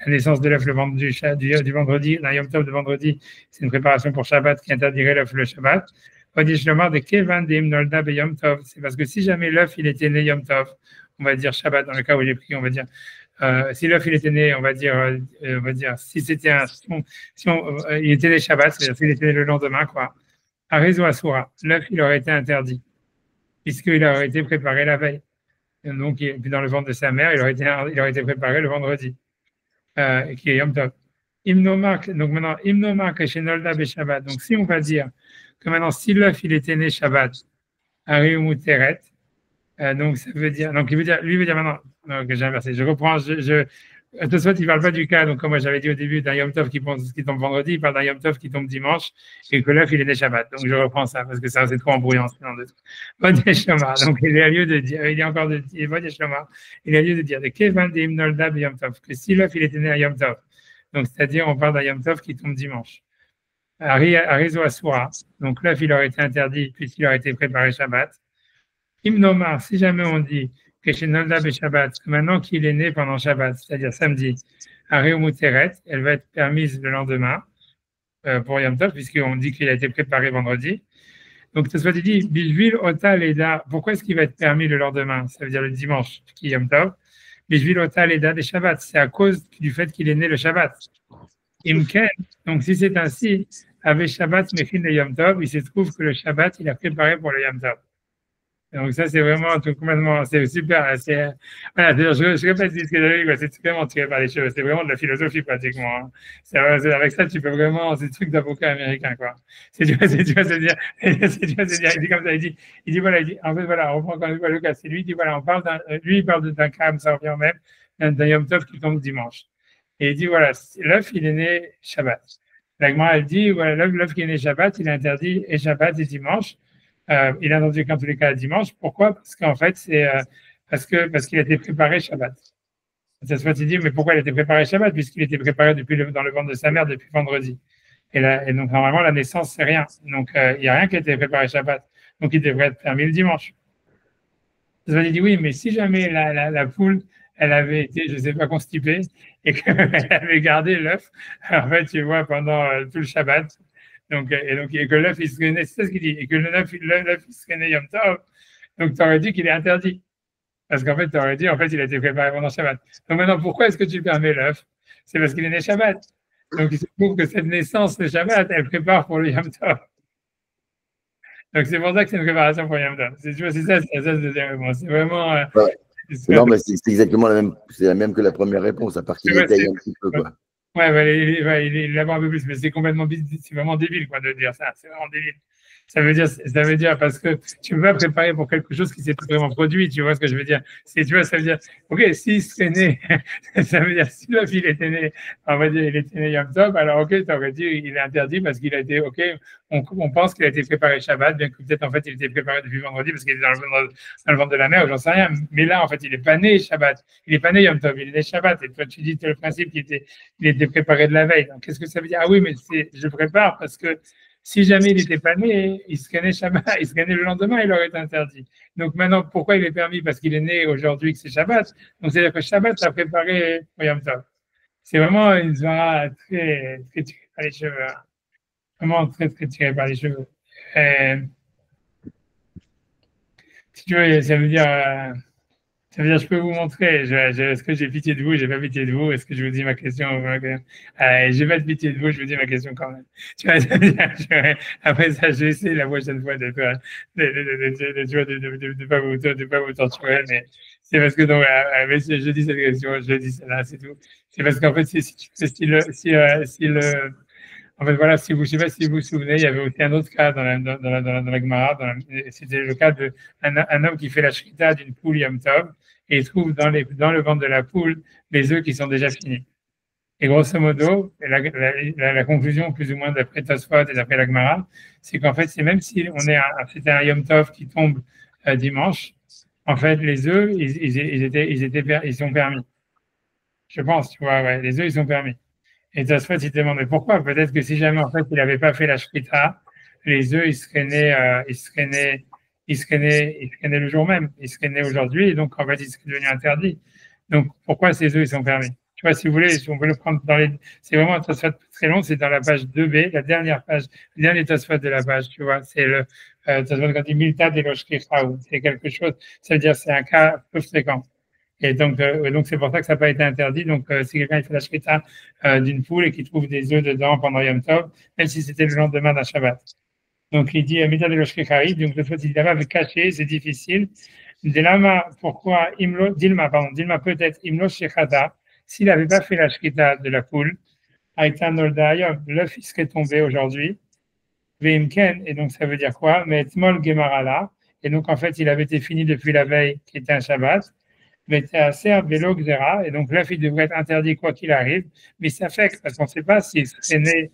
la naissance de l'œuf du vendredi, la Yom Tov de vendredi, c'est une préparation pour Shabbat qui interdirait l'œuf le Shabbat. Vod Yeshnomar de Kevan Dim Nolda Be Yom Tov. C'est parce que si jamais l'œuf, il était né Yom Tov, on va dire Shabbat, dans le cas où j'ai pris, on va dire. Si l'œuf il était né, on va dire, si c'était il était né Shabbat, c'est-à-dire s'il était né le lendemain, quoi. À Réseau Asura, l'œuf il aurait été interdit, puisqu'il aurait été préparé la veille. Et donc, puis dans le ventre de sa mère, il aurait été préparé le vendredi, qui est Yom Tov. Donc maintenant, Imnomark et Shenolda Shabbat. Donc si on va dire que maintenant, si l'œuf il était né Shabbat, Ariumu Teret, donc ça veut dire, donc lui veut dire maintenant, que j'ai inversé, je reprends, de toute façon, il ne parle pas du cas, donc comme moi j'avais dit au début, d'un Yom Tov qui tombe vendredi, il parle d'un Yom Tov qui tombe dimanche, et que l'œuf il est né Shabbat. Donc je reprends ça, parce que ça c'est trop embrouillant. Donc il a lieu de dire, il y a encore de dire, il a lieu de dire, de Kevan de Imnolda Yom Tov, que si l'œuf il était né à Yom Tov, donc c'est-à-dire on parle d'un Yom Tov qui tombe dimanche. À Réseau Asura, donc l'œuf il aurait été interdit puisqu'il aurait été préparé Shabbat. Imnomar, si jamais on dit que chez Nolda Shabbat, maintenant qu'il est né pendant Shabbat, c'est-à-dire samedi, à Réumuteret, elle va être permise le lendemain pour Yom Tov, puisqu'on dit qu'il a été préparé vendredi. Donc, ça soit dit, Bishvil Ota Leda, pourquoi est-ce qu'il va être permis le lendemain? Ça veut dire le dimanche, qui est Yom Tov. Bishvil Ota Leda des Shabbat, c'est à cause du fait qu'il est né le Shabbat. Imken, donc si c'est ainsi, avec Shabbat Mechin le Yom Tov, il se trouve que le Shabbat, il a préparé pour le Yom Tov. Donc ça, c'est vraiment tout complètement, c'est super. Voilà, je répète ce que j'avais dit, c'est vraiment tiré par les cheveux. C'est vraiment de la philosophie pratiquement. Hein. Avec ça, tu peux vraiment, c'est le truc d'avocat américain, quoi. C'est dire, il dit comme ça, il dit voilà, en fait, voilà, on reprend quand même le cas. C'est lui, il dit voilà, lui, il parle d'un cas, ça revient même, d'un Yom Tov qui tombe dimanche. Et il dit voilà, l'œuf, il est né Shabbat. L'Agma, elle dit voilà, l'œuf qui est né Shabbat, il est interdit et Shabbat et dimanche. Il a entendu qu'en tous les cas dimanche. Pourquoi? Parce qu'en fait, c'est parce qu'il a été préparé Shabbat. Cette fois, il dit, mais pourquoi il a été préparé Shabbat? Puisqu'il était préparé dans le ventre de sa mère depuis vendredi. Et donc, normalement, la naissance, c'est rien. Donc, il n'y a rien qui a été préparé Shabbat. Donc, il devrait être permis le dimanche. Cette fois, il dit, oui, mais si jamais la poule, elle avait été, je ne sais pas, constipée et qu'elle avait gardé l'œuf, en fait, tu vois, pendant tout le Shabbat, et que l'œuf, il serait né, c'est ce qu'il dit, et que l'œuf, il serait né Yom Tov, donc tu aurais dit qu'il est interdit. Parce qu'en fait, tu aurais dit, en fait, il a été préparé pendant Shabbat. Donc maintenant, pourquoi est-ce que tu permets l'œuf? C'est parce qu'il est né Shabbat. Donc il se trouve que cette naissance de Shabbat, elle prépare pour le Yom Tov. Donc c'est pour ça que c'est une préparation pour Yom Tov. C'est ça, c'est vraiment. Ouais. Non, mais c'est exactement la même que la première réponse, à part qu'il détaille un petit peu, quoi. Ouais, il l'aborde un peu plus, mais c'est complètement, c'est vraiment débile, quoi, de dire ça. C'est vraiment débile. Ça veut dire parce que tu ne peux pas préparer pour quelque chose qui s'est vraiment produit, tu vois ce que je veux dire? Tu vois, ça veut dire, ok, s'il serait né, ça veut dire, si le fil était né, on va dire, il était né Yom Tov, alors ok, tu aurais dit, il est interdit parce qu'il a été, ok, on pense qu'il a été préparé Shabbat, bien que peut-être en fait il était préparé depuis vendredi parce qu'il est dans le ventre de la mer, ou j'en sais rien. Mais là, en fait, il n'est pas né Shabbat, il n'est pas né Yom Tov, il est né Shabbat. Et toi, tu dis, le principe il était préparé de la veille. Donc, qu'est-ce que ça veut dire? Ah oui, mais je prépare parce que si jamais il n'était pas né, il se connaît Shabbat, il se connaît le lendemain, il aurait été interdit. Donc maintenant, pourquoi il est permis? Parce qu'il est né aujourd'hui que c'est Shabbat. Donc c'est-à-dire que Shabbat a préparé pour Yom Tov. C'est vraiment une zora très, très tirée par les cheveux. Hein. Vraiment très, très tirée par les cheveux. Si tu veux, ça veut dire, je peux vous montrer. Est-ce que j'ai pitié de vous? J'ai pas pitié de vous. Est-ce que je vous dis ma question? J'ai pas de pitié de vous. Je vous dis ma question quand même. Tu vois, ça veut dire, après ça, je vais essayer la prochaine fois de pas vous torturer. Mais c'est parce que donc, je dis cette question, je dis celle-là, c'est tout. C'est parce qu'en fait, en fait, voilà, je ne sais pas si vous vous souvenez, il y avait aussi un autre cas dans la Gemara. C'était le cas d'un homme qui fait la shrita d'une poule Yom Tov et il trouve dans le ventre de la poule les œufs qui sont déjà finis. Et grosso modo, la conclusion, plus ou moins d'après Tosfot et d'après la Gemara, c'est qu'en fait, c'est même si c'était un Yom Tov qui tombe dimanche, en fait, les œufs, ils sont permis. Je pense, tu vois, ouais, les œufs, ils sont permis. Et Tosfot, il te demandait pourquoi. Peut-être que si jamais, en fait, il n'avait pas fait la shrita, les œufs, ils seraient nés le jour même. Ils seraient nés aujourd'hui, et donc, en fait, ils seraient devenus interdits. Donc, pourquoi ces œufs, ils sont permis? Tu vois, si vous voulez, on peut le prendre c'est vraiment un Tosfot très long, c'est dans la page 2b, la dernière page, le dernier Tosfot de la page, tu vois. C'est le Tosfot quand il dit Milta de l'Oshkichaou. C'est quelque chose, ça veut dire c'est un cas peu fréquent. Et donc, c'est pour ça que ça n'a pas été interdit. Donc, si quelqu'un fait la shrita d'une poule et qu'il trouve des œufs dedans pendant Yom Tov, même si c'était le lendemain d'un Shabbat. Donc, il dit Mida de l'Oshkechari, donc le fait il là-bas caché, c'est difficile. Dilma, pourquoi Dilma peut-être Imlo Shechata, s'il n'avait pas fait la shrita de la poule, Aïta Noldayom, l'œuf il serait tombé aujourd'hui. Veimken, et donc ça veut dire quoi? Mais Tmol Gemarala, et donc en fait il avait été fini depuis la veille qui était un Shabbat. Mais vélo et donc l'œuf il devrait être interdit quoi qu'il arrive, mais ça fait parce qu'on ne sait pas s'il serait né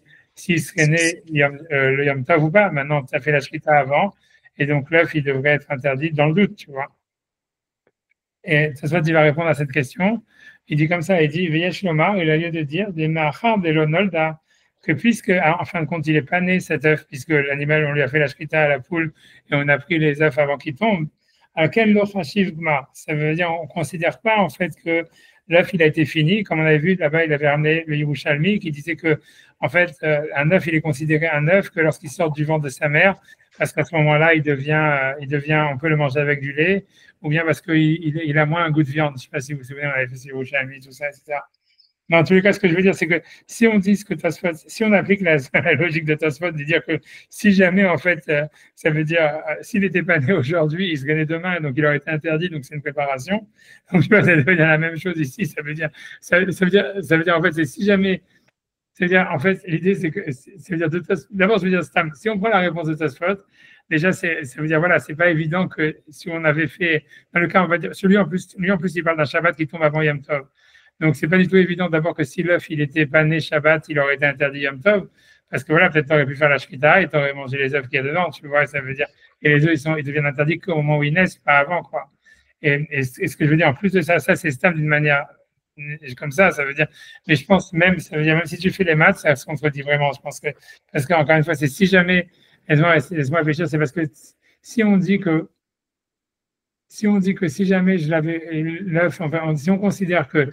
le Yom Tov ou pas. Maintenant, tu as fait la shrita avant, et donc l'œuf il devrait être interdit dans le doute, tu vois. Et ça soit il va répondre à cette question. Il dit comme ça, il dit Veyesh Lomar, il a lieu de dire des Mahar de l'Onolda, que puisque, en fin de compte, il n'est pas né cet œuf, puisque l'animal, on lui a fait la shrita à la poule et on a pris les œufs avant qu'ils tombent. À quel ça veut dire on ne considère pas en fait que l'œuf il a été fini, comme on avait vu là-bas, il avait ramené le Yerushalmi qui disait que en fait un œuf il est considéré un œuf que lorsqu'il sort du ventre de sa mère, parce qu'à ce moment-là il devient, on peut le manger avec du lait, ou bien parce qu'il a moins un goût de viande. Je ne sais pas si vous vous souvenez, on avait fait ce Yerushalmi, tout ça, etc. Mais en tous les cas, ce que je veux dire, c'est que si on dit que Tosfot, si on applique la logique de Tosfot, de dire que si jamais, en fait, ça veut dire, s'il n'était pas né aujourd'hui, il se gagnait demain, donc il aurait été interdit, donc c'est une préparation. Donc, tu vois, ça veut dire la même chose ici, ça veut dire, en fait, c'est si jamais, c'est-à-dire, en fait, l'idée, c'est que, ça veut dire, d'abord, je veux dire, si on prend la réponse de Tosfot, déjà, ça veut dire, voilà, c'est pas évident que si on avait fait, dans le cas, on va dire, lui en plus, il parle d'un Shabbat qui tombe avant Yom Tov. Donc, c'est pas du tout évident d'abord que si l'œuf, il était pas né Shabbat, il aurait été interdit Yom Tov, parce que voilà, peut-être tu aurais pu faire la shrita et tu aurais mangé les œufs qu'il y a dedans, tu vois, ça veut dire, et les œufs, ils deviennent interdits qu'au moment où ils naissent, pas avant, quoi. Et ce que je veux dire, en plus de ça, c'est stable d'une manière comme ça veut dire, mais je pense même, ça veut dire, même si tu fais les maths, ça se contredit vraiment, je pense que, parce qu'encore une fois, c'est si jamais, laisse-moi réfléchir, c'est parce que si on dit que si jamais je l'avais, l'œuf, enfin, si on considère que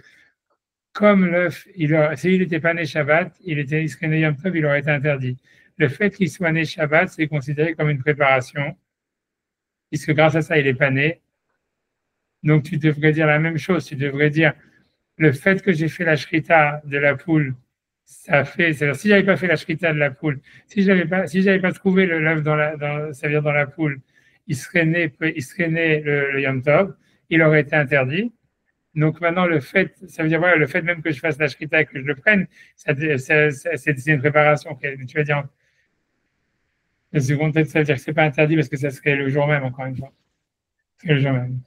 comme l'œuf, s'il n'était pas né Shabbat, il serait né Yom Tov, il aurait été interdit. Le fait qu'il soit né Shabbat, c'est considéré comme une préparation, puisque grâce à ça, il n'est pas né. Donc, tu devrais dire la même chose. Tu devrais dire, le fait que j'ai fait la shrita de la poule, c'est-à-dire, si j'avais pas fait la shrita de la poule, si j'avais pas trouvé l'œuf dans la poule, il serait né le Yom Tov, il aurait été interdit. Donc maintenant, ça veut dire, voilà, le fait même que je fasse la shrita et que je le prenne, c'est une préparation. Tu vas dire, Le second tête, ça veut dire que c'est pas interdit parce que ça serait le jour même, encore une fois. C'est le jour même.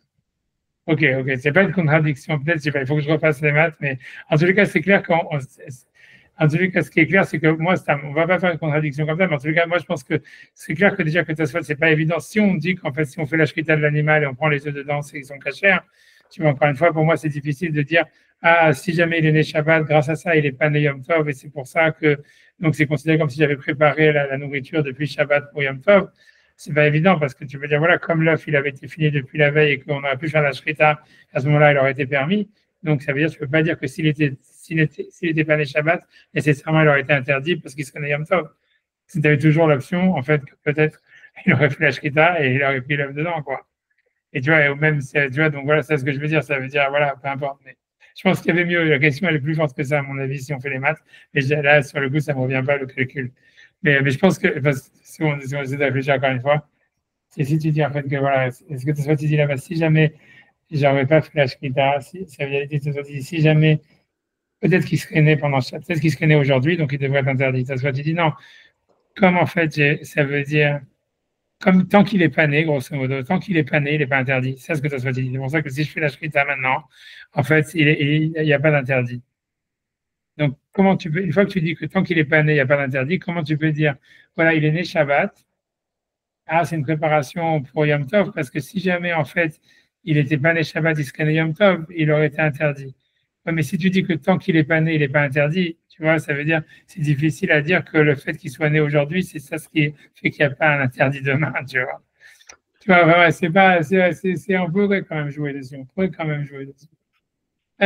Ok, c'est pas une contradiction, peut-être, il faut que je refasse les maths, mais en tous les cas, c'est clair en tous les cas, ce qui est clair, c'est que moi, on va pas faire une contradiction comme ça, mais en tous les cas, moi, je pense que c'est clair que déjà que Tosfot, c'est pas évident. Si on dit qu'en fait, si on fait la shrita de l'animal et on prend les œufs dedans, c'est qu'ils sont cachers, tu vois, encore une fois, pour moi, c'est difficile de dire, ah, si jamais il est né Shabbat, grâce à ça, il est pas né Yom Tov, et c'est pour ça que, donc c'est considéré comme si j'avais préparé la nourriture depuis Shabbat pour Yom Tov. C'est pas évident parce que tu veux dire, voilà, comme l'œuf, il avait été fini depuis la veille et qu'on aurait pu faire la shrita, à ce moment-là, il aurait été permis. Donc, ça veut dire, tu peux pas dire que s'il était pas né Shabbat, nécessairement, il aurait été interdit parce qu'il serait né Yom Tov. Si tu avais toujours l'option, en fait, que peut-être, il aurait fait la shrita et il aurait pris l'œuf dedans, quoi. Et tu vois, même, tu vois, donc voilà, c'est ce que je veux dire. Ça veut dire, voilà, peu importe. Mais je pense qu'il y avait mieux. La question, elle est plus forte que ça, à mon avis, si on fait les maths. Mais là, sur le coup, ça ne me revient pas, le calcul. Mais je pense que, si on essaie de réfléchir encore une fois, c'est si tu dis, en fait, que voilà, est-ce que tu dis là-bas, si jamais j'aurais pas fait la shkita, ça veut dire, si jamais, peut-être qu'il serait né peut-être qu'il serait né aujourd'hui, donc il devrait être interdit. Ça soit, tu dis non. Comme en fait, ça veut dire, comme tant qu'il n'est pas né, grosso modo, tant qu'il n'est pas né, il n'est pas interdit. C'est ce que ça soit dit. C'est pour ça que si je fais la shrita maintenant, en fait, il n'y a pas d'interdit. Donc, comment tu peux, une fois que tu dis que tant qu'il n'est pas né, il n'y a pas d'interdit, comment tu peux dire, voilà, il est né Shabbat, ah, c'est une préparation pour Yom Tov, parce que si jamais, en fait, il n'était pas né Shabbat, il serait né Yom Tov, il aurait été interdit. Ouais, mais si tu dis que tant qu'il n'est pas né, il n'est pas interdit, tu vois, ça veut dire, c'est difficile à dire que le fait qu'il soit né aujourd'hui, c'est ça ce qui fait qu'il n'y a pas un interdit demain, tu vois. Tu vois, ouais, c'est on pourrait quand même jouer dessus, on pourrait quand même jouer dessus.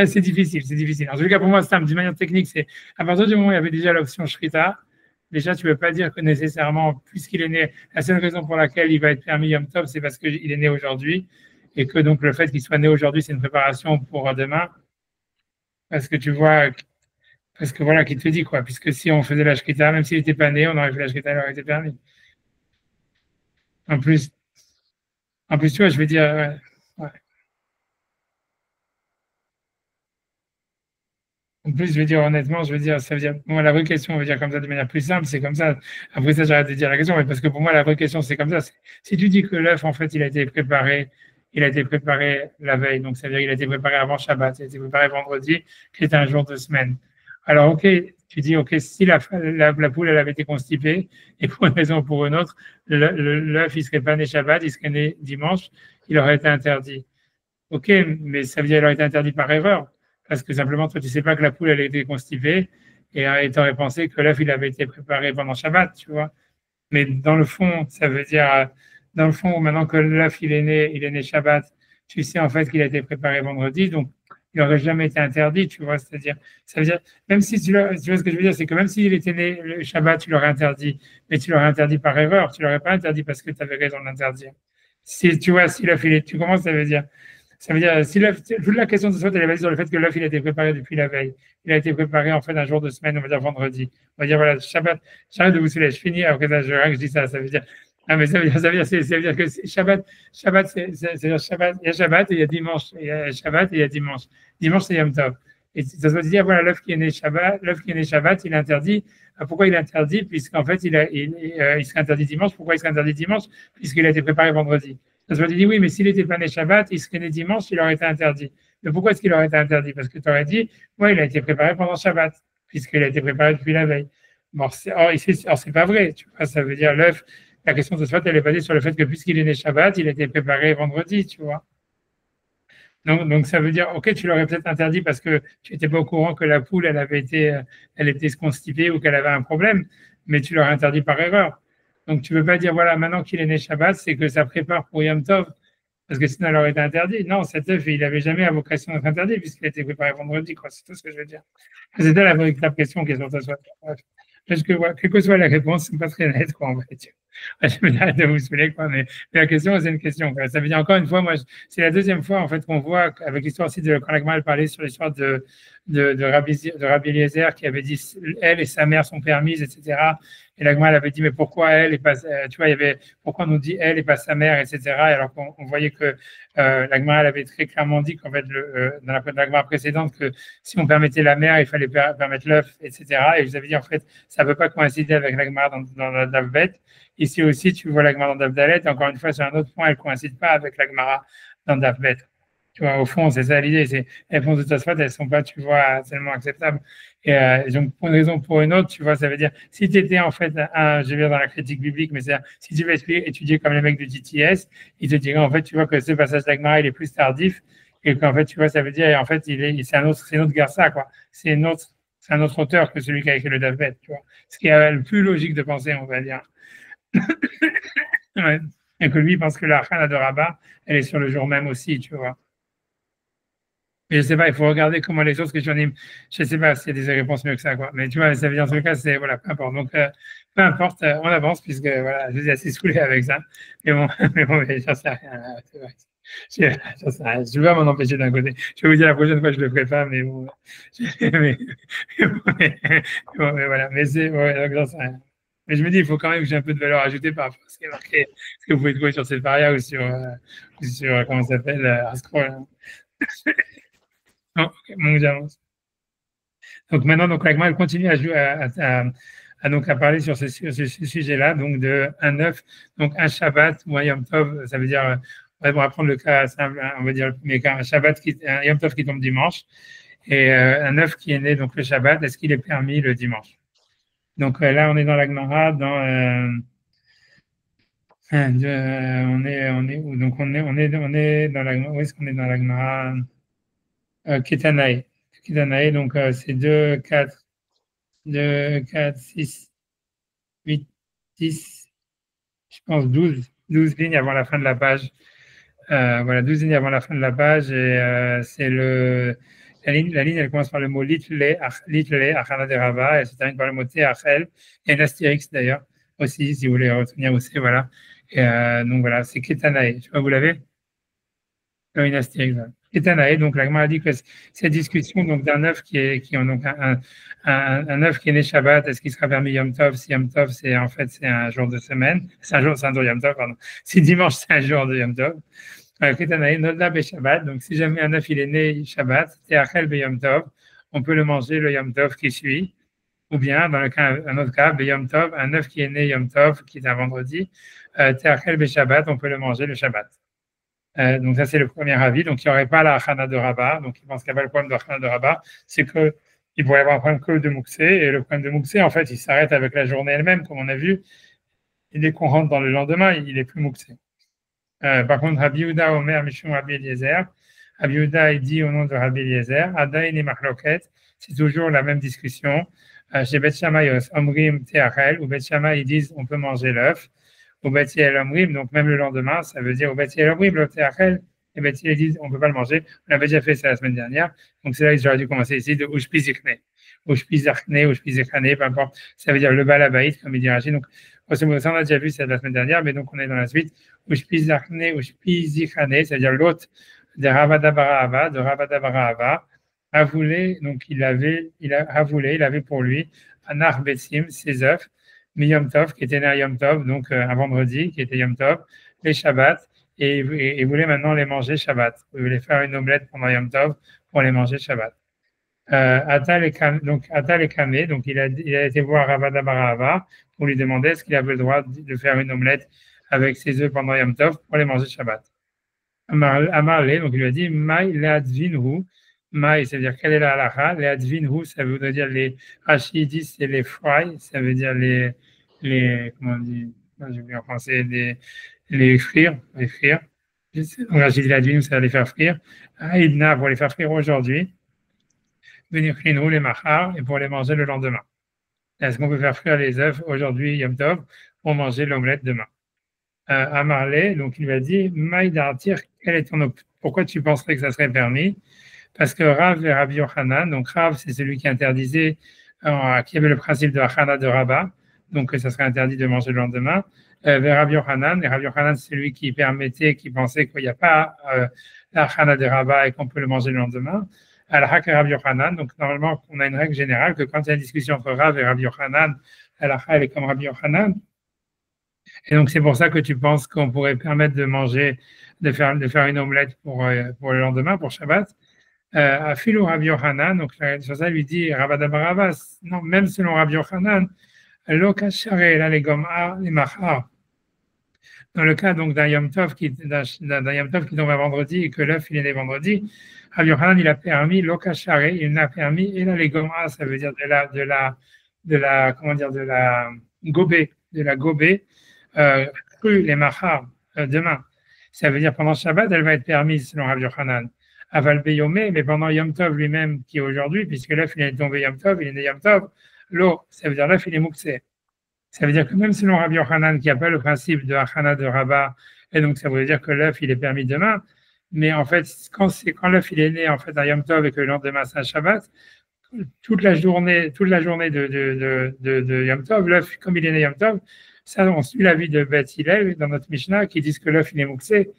C'est difficile, c'est difficile. En tout cas, pour moi, d'une manière technique, c'est à partir du moment où il y avait déjà l'option Shrita, déjà, tu ne peux pas dire que nécessairement, puisqu'il est né, la seule raison pour laquelle il va être permis Yom Tov, c'est parce qu'il est né aujourd'hui, et que donc le fait qu'il soit né aujourd'hui, c'est une préparation pour demain, parce que tu vois, parce que voilà, qui te dit quoi, puisque si on faisait la Shrita, même s'il n'était pas né, on aurait fait la Shrita, il aurait été permis. En plus, tu vois, je vais dire, ouais. En plus, je veux dire, honnêtement, je veux dire, ça veut dire, moi, la vraie question, on va dire comme ça de manière plus simple, c'est comme ça. Après ça, j'arrête de dire la question, mais parce que pour moi, la vraie question, c'est comme ça. Si tu dis que l'œuf, en fait, il a été préparé la veille, donc ça veut dire qu'il a été préparé avant Shabbat, il a été préparé vendredi, qui était un jour de semaine. Alors, ok, tu dis, ok, si la poule, elle avait été constipée, et pour une raison ou pour une autre, l'œuf, il serait pas né Shabbat, il serait né dimanche, il aurait été interdit. Ok, mais ça veut dire qu'il aurait été interdit par erreur. Parce que simplement, toi, tu ne sais pas que la poule, elle a été constipée et tu aurais pensé que l'œuf, il avait été préparé pendant Shabbat, tu vois. Mais dans le fond, ça veut dire, dans le fond, maintenant que l'œuf, il est né Shabbat, tu sais en fait qu'il a été préparé vendredi, donc il n'aurait jamais été interdit, tu vois. C'est-à-dire, ça veut dire, même si tu vois ce que je veux dire, c'est que même s'il était né le Shabbat, tu l'aurais interdit, mais tu l'aurais interdit par erreur, tu l'aurais pas interdit parce que tu avais raison de l'interdire. Si tu vois, si l'œuf, tu commences, ça veut dire, si toute la question de ce elle est basée sur le fait que l'œuf, il a été préparé depuis la veille. Il a été préparé, en fait, un jour de semaine, on va dire vendredi. On va dire, voilà, Shabbat, j'arrête de vous saouler, je finis, après ça, je dis ça veut dire, ah, mais ça veut dire que Shabbat, c'est Shabbat, il y a Shabbat et il y a dimanche, il y a Shabbat et il y a dimanche. Dimanche, c'est Yom Tov. Et ça veut dire, voilà, l'œuf qui est né Shabbat, il est interdit. Pourquoi il est interdit? Puisqu'en fait, il serait interdit dimanche. Pourquoi il serait interdit dimanche? Puisqu'il a été préparé vendredi. Ça se dit, oui, mais s'il n'était pas né Shabbat, il serait né dimanche, il aurait été interdit. Mais pourquoi est-ce qu'il aurait été interdit? Parce que tu aurais dit, oui, il a été préparé pendant Shabbat, puisqu'il a été préparé depuis la veille. Or, c'est pas vrai. Tu vois, ça veut dire l'œuf, la question de ce fait, elle est basée sur le fait que puisqu'il est né Shabbat, il a été préparé vendredi, tu vois. Donc, ça veut dire, ok, tu l'aurais peut-être interdit parce que tu n'étais pas au courant que la poule, elle était constipée ou qu'elle avait un problème, mais tu l'aurais interdit par erreur. Donc, tu ne peux pas dire, voilà, maintenant qu'il est né Shabbat, c'est que ça prépare pour Yom Tov, parce que sinon, elle aurait été interdit. Non, cet œuf, il n'avait jamais la vocation d'être interdit, puisqu'il a été préparé vendredi, quoi. C'est tout ce que je veux dire. C'était la véritable question qui est sur ta soif. Parce que, voilà, quelle que soit la réponse, c'est pas très net, quoi, en fait. Je vais arrêter de vous saouler, quoi, mais la question, c'est une question, quoi. Ça veut dire, encore une fois, moi, c'est la deuxième fois, en fait, qu'on voit, avec l'histoire aussi de, quand Agma parlait sur l'histoire de Rabbi Eliezer qui avait dit elle et sa mère sont permises, etc. Et la Gemara avait dit mais pourquoi elle et pas, tu vois, il y avait pourquoi on nous dit elle et pas sa mère, etc. Alors qu'on voyait que la Gemara avait très clairement dit qu'en fait dans la Gemara précédente que si on permettait la mère, il fallait permettre l'œuf, etc. Et je vous avais dit en fait ça ne peut pas coïncider avec la Gemara dans la Davbet. Ici aussi tu vois la Gemara dans Davdalet. Et encore une fois sur un autre point elle ne coïncide pas avec la Gemara dans Davbet. Tu vois, au fond, c'est ça l'idée. C'est les réponses de Tosfot, elles ne sont pas, tu vois, tellement acceptables. Et donc, pour une raison ou pour une autre, tu vois, ça veut dire, si tu étais en fait, je vais dire dans la critique biblique, mais c'est si tu veux étudier comme les mecs du TTS, ils te diraient, en fait, tu vois que ce passage d'Agmara, il est plus tardif, et qu'en fait, tu vois, ça veut dire, en fait, c'est un autre garça, quoi. C'est un autre auteur que celui qui a écrit le Davbet, tu vois. Ce qui est le plus logique de penser, on va dire. Ouais. Et que lui, il pense que la Chana de Rabat, elle est sur le jour même aussi, tu vois. Mais je sais pas, il faut regarder comment les autres questions, je sais pas s'il y a des réponses mieux que ça, quoi. Mais tu vois, ça veut dire en tout cas, c'est, voilà, peu importe. Donc, peu importe, on avance, puisque, voilà, je suis assez saoulé avec ça. Mais bon, j'en sais rien, c'est vrai. J'en sais rien. Je ne vais pas m'en empêcher d'un côté. Je vais vous dire la prochaine fois, je ne le ferai pas, mais bon. Mais voilà, mais c'est, ouais, donc j'en sais rien. Mais je me dis, il faut quand même que j'ai un peu de valeur ajoutée par rapport à ce qui est marqué, ce que vous pouvez trouver sur cette paria ou sur comment ça s'appelle, Ascroll. Non, mon j'avance. Donc maintenant, donc elle continue à jouer, donc à parler sur ce sujet-là, donc de un œuf, donc un Shabbat ou un Yom Tov, ça veut dire, on va prendre le cas simple, on va dire le premier cas, un Yom Tov qui tombe dimanche, et un œuf qui est né donc le Shabbat, est-ce qu'il est permis le dimanche? Donc là, on est dans la Gemara, on est où? Donc on est dans la, où est-ce qu'on est dans la Gemara? Ketanaï. Ketanaï, donc c'est 2, 4, 6, 8, 10, je pense 12 lignes avant la fin de la page. Voilà, 12 lignes avant la fin de la page. Et c'est la ligne, elle commence par le mot litle, achana de Rava, elle se termine par le mot teachel. Il y a une astérix d'ailleurs, aussi, si vous voulez retenir où c'est, voilà. Et donc voilà, c'est Ketanaï. Je sais pas, vous l'avez? Une astérix, voilà. Ketanaï, donc la Gemara dit que cette discussion donc d'un œuf donc un œuf qui est né Shabbat, est-ce qu'il sera permis Yom Tov? Si Yom Tov, c'est en fait c'est un jour de semaine, c'est un jour de Yom Tov, pardon. Si dimanche c'est un jour de Yom Tov, Ketanaï, Nodla be Shabbat. Donc si jamais un œuf il est né Shabbat, Teachel be Yom Tov, on peut le manger le Yom Tov qui suit. Ou bien dans un autre cas, be Yom Tov, un œuf qui est né Yom Tov, qui est un vendredi, Teachel be Shabbat, on peut le manger le Shabbat. Donc ça c'est le premier avis. Donc il n'y aurait pas la Chana de Rabat. Donc il pense qu'il n'y a pas le problème de la Chana de Rabat. C'est qu'il pourrait y avoir un problème que de Mouxé. Et le problème de Mouxé, en fait, il s'arrête avec la journée elle-même, comme on a vu. Et dès qu'on rentre dans le lendemain, il est plus Mouxé. Par contre, Rabbi Yehuda Omer Mishum Rabbi Eliezer. Rabbi Yehuda, il dit au nom de Rabbi Eliezer, Adaïn et Machloket. C'est toujours la même discussion. Chez Bet Shammai, Omrim Teachel, ou Bet Shammai, ils disent on peut manger l'œuf. Au Bati El Omrim, donc même le lendemain, ça veut dire au Bati El Omrim, le Teachel, et Bati disent on ne peut pas le manger. On avait déjà fait ça la semaine dernière, donc c'est là que j'aurais dû commencer ici de Ushpizikne. Ushpizikne, peu importe, ça veut dire le Balabaït, comme il dit Rachid. Donc, ça on a déjà vu ça la semaine dernière, mais donc on est dans la suite. Ushpizikne, ça veut dire l'hôte de Ravadabara Ava, Avoulé, donc il avait pour lui un Arbetsim, ses œufs. Yom Tov, qui était né à Yom Tov, donc un vendredi, qui était Yom Tov, les Shabbat, et voulait maintenant les manger Shabbat. Il voulait faire une omelette pendant Yom Tov pour les manger Shabbat. Atal et Kamé, donc il a été voir Ravada Barahava pour lui demander est-ce qu'il avait le droit de faire une omelette avec ses œufs pendant Yom Tov pour les manger Shabbat. Amarle, donc il lui a dit Maï leadvinhu. Maï, ça veut dire quelle est la halacha? Leadvinhu, ça veut dire les Rachid c'est les fry, ça veut dire comment on dit, j'ai oublié en français, les frire. Donc Rachid leadvinhu, ça va les faire frire. Aïdna, pour les faire frire aujourd'hui. Venir clean les machar et pour les manger le lendemain. Est-ce qu'on peut faire frire les œufs aujourd'hui, Yom Tov, pour manger l'omelette demain? À Marley, donc il lui a dit Maïdartir, pourquoi tu penserais que ça serait permis? Parce que Rav et Rabbi Yochanan, donc Rav c'est celui qui interdisait, qui avait le principe de la Chana de Rabat, donc ça serait interdit de manger le lendemain. Vers Rabbi Yochanan, et Rabbi Yochanan c'est celui qui pensait qu'il n'y a pas la Chana de Rabat et qu'on peut le manger le lendemain. Al-Haq et Rabbi Yochanan. Donc, normalement, on a une règle générale que quand il y a une discussion entre Rav et Rabbi Yochanan, Al-Haq, elle est comme Rabbi Yochanan. Et donc, c'est pour ça que tu penses qu'on pourrait permettre de manger, de faire une omelette pour le lendemain, pour Shabbat. À Philo Rabbi Yochanan, donc sur ça, lui dit Rabada Baravas. Non, même selon Rabbi Yochanan, l'okashare, là, les gom'a, les machar. Dans le cas donc d'un Yom Tov qui tombe un vendredi et que l'œuf il est né vendredi, Rabbi Yochanan il a permis l'okashare, il n'a permis et la legoma, ça veut dire de la gobée crue les machar demain. Ça veut dire pendant Shabbat elle va être permise selon Rabbi Yochanan. Aval beyomé, mais pendant Yom Tov lui-même qui est aujourd'hui, puisque l'œuf il est tombé Yom Tov, il est né Yom Tov, l'eau, ça veut dire l'œuf il est mouxé. Ça veut dire que même selon Rabbi Yochanan, qui n'a pas le principe de Hachana de Rabat, et donc ça veut dire que l'œuf il est permis demain, mais en fait, quand l'œuf il est né en fait à Yom Tov et que le lendemain c'est un Shabbat, toute la journée de Yom Tov, l'œuf, comme il est né Yom Tov, ça on suit l'avis de Beth Hillel dans notre Mishnah qui disent que l'œuf il est mouxé,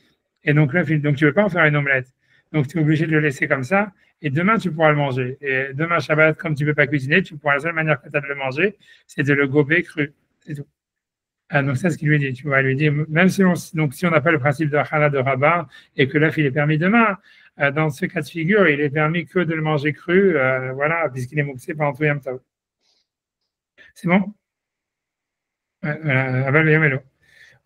et donc l'œuf, donc tu ne veux pas en faire une omelette. Donc, tu es obligé de le laisser comme ça. Et demain, tu pourras le manger. Et demain, Shabbat, comme tu ne peux pas cuisiner, la seule manière que tu as de le manger, c'est de le gober cru. C'est tout. Donc, c'est ce qu'il lui dit. Tu vois, il lui dit, même si on n'a pas le principe de Hana de Rabat et que l'œuf, il est permis demain, dans ce cas de figure, il est permis que de le manger cru, voilà, puisqu'il est mouxé pendant tout Yom Tov. C'est bon? Voilà.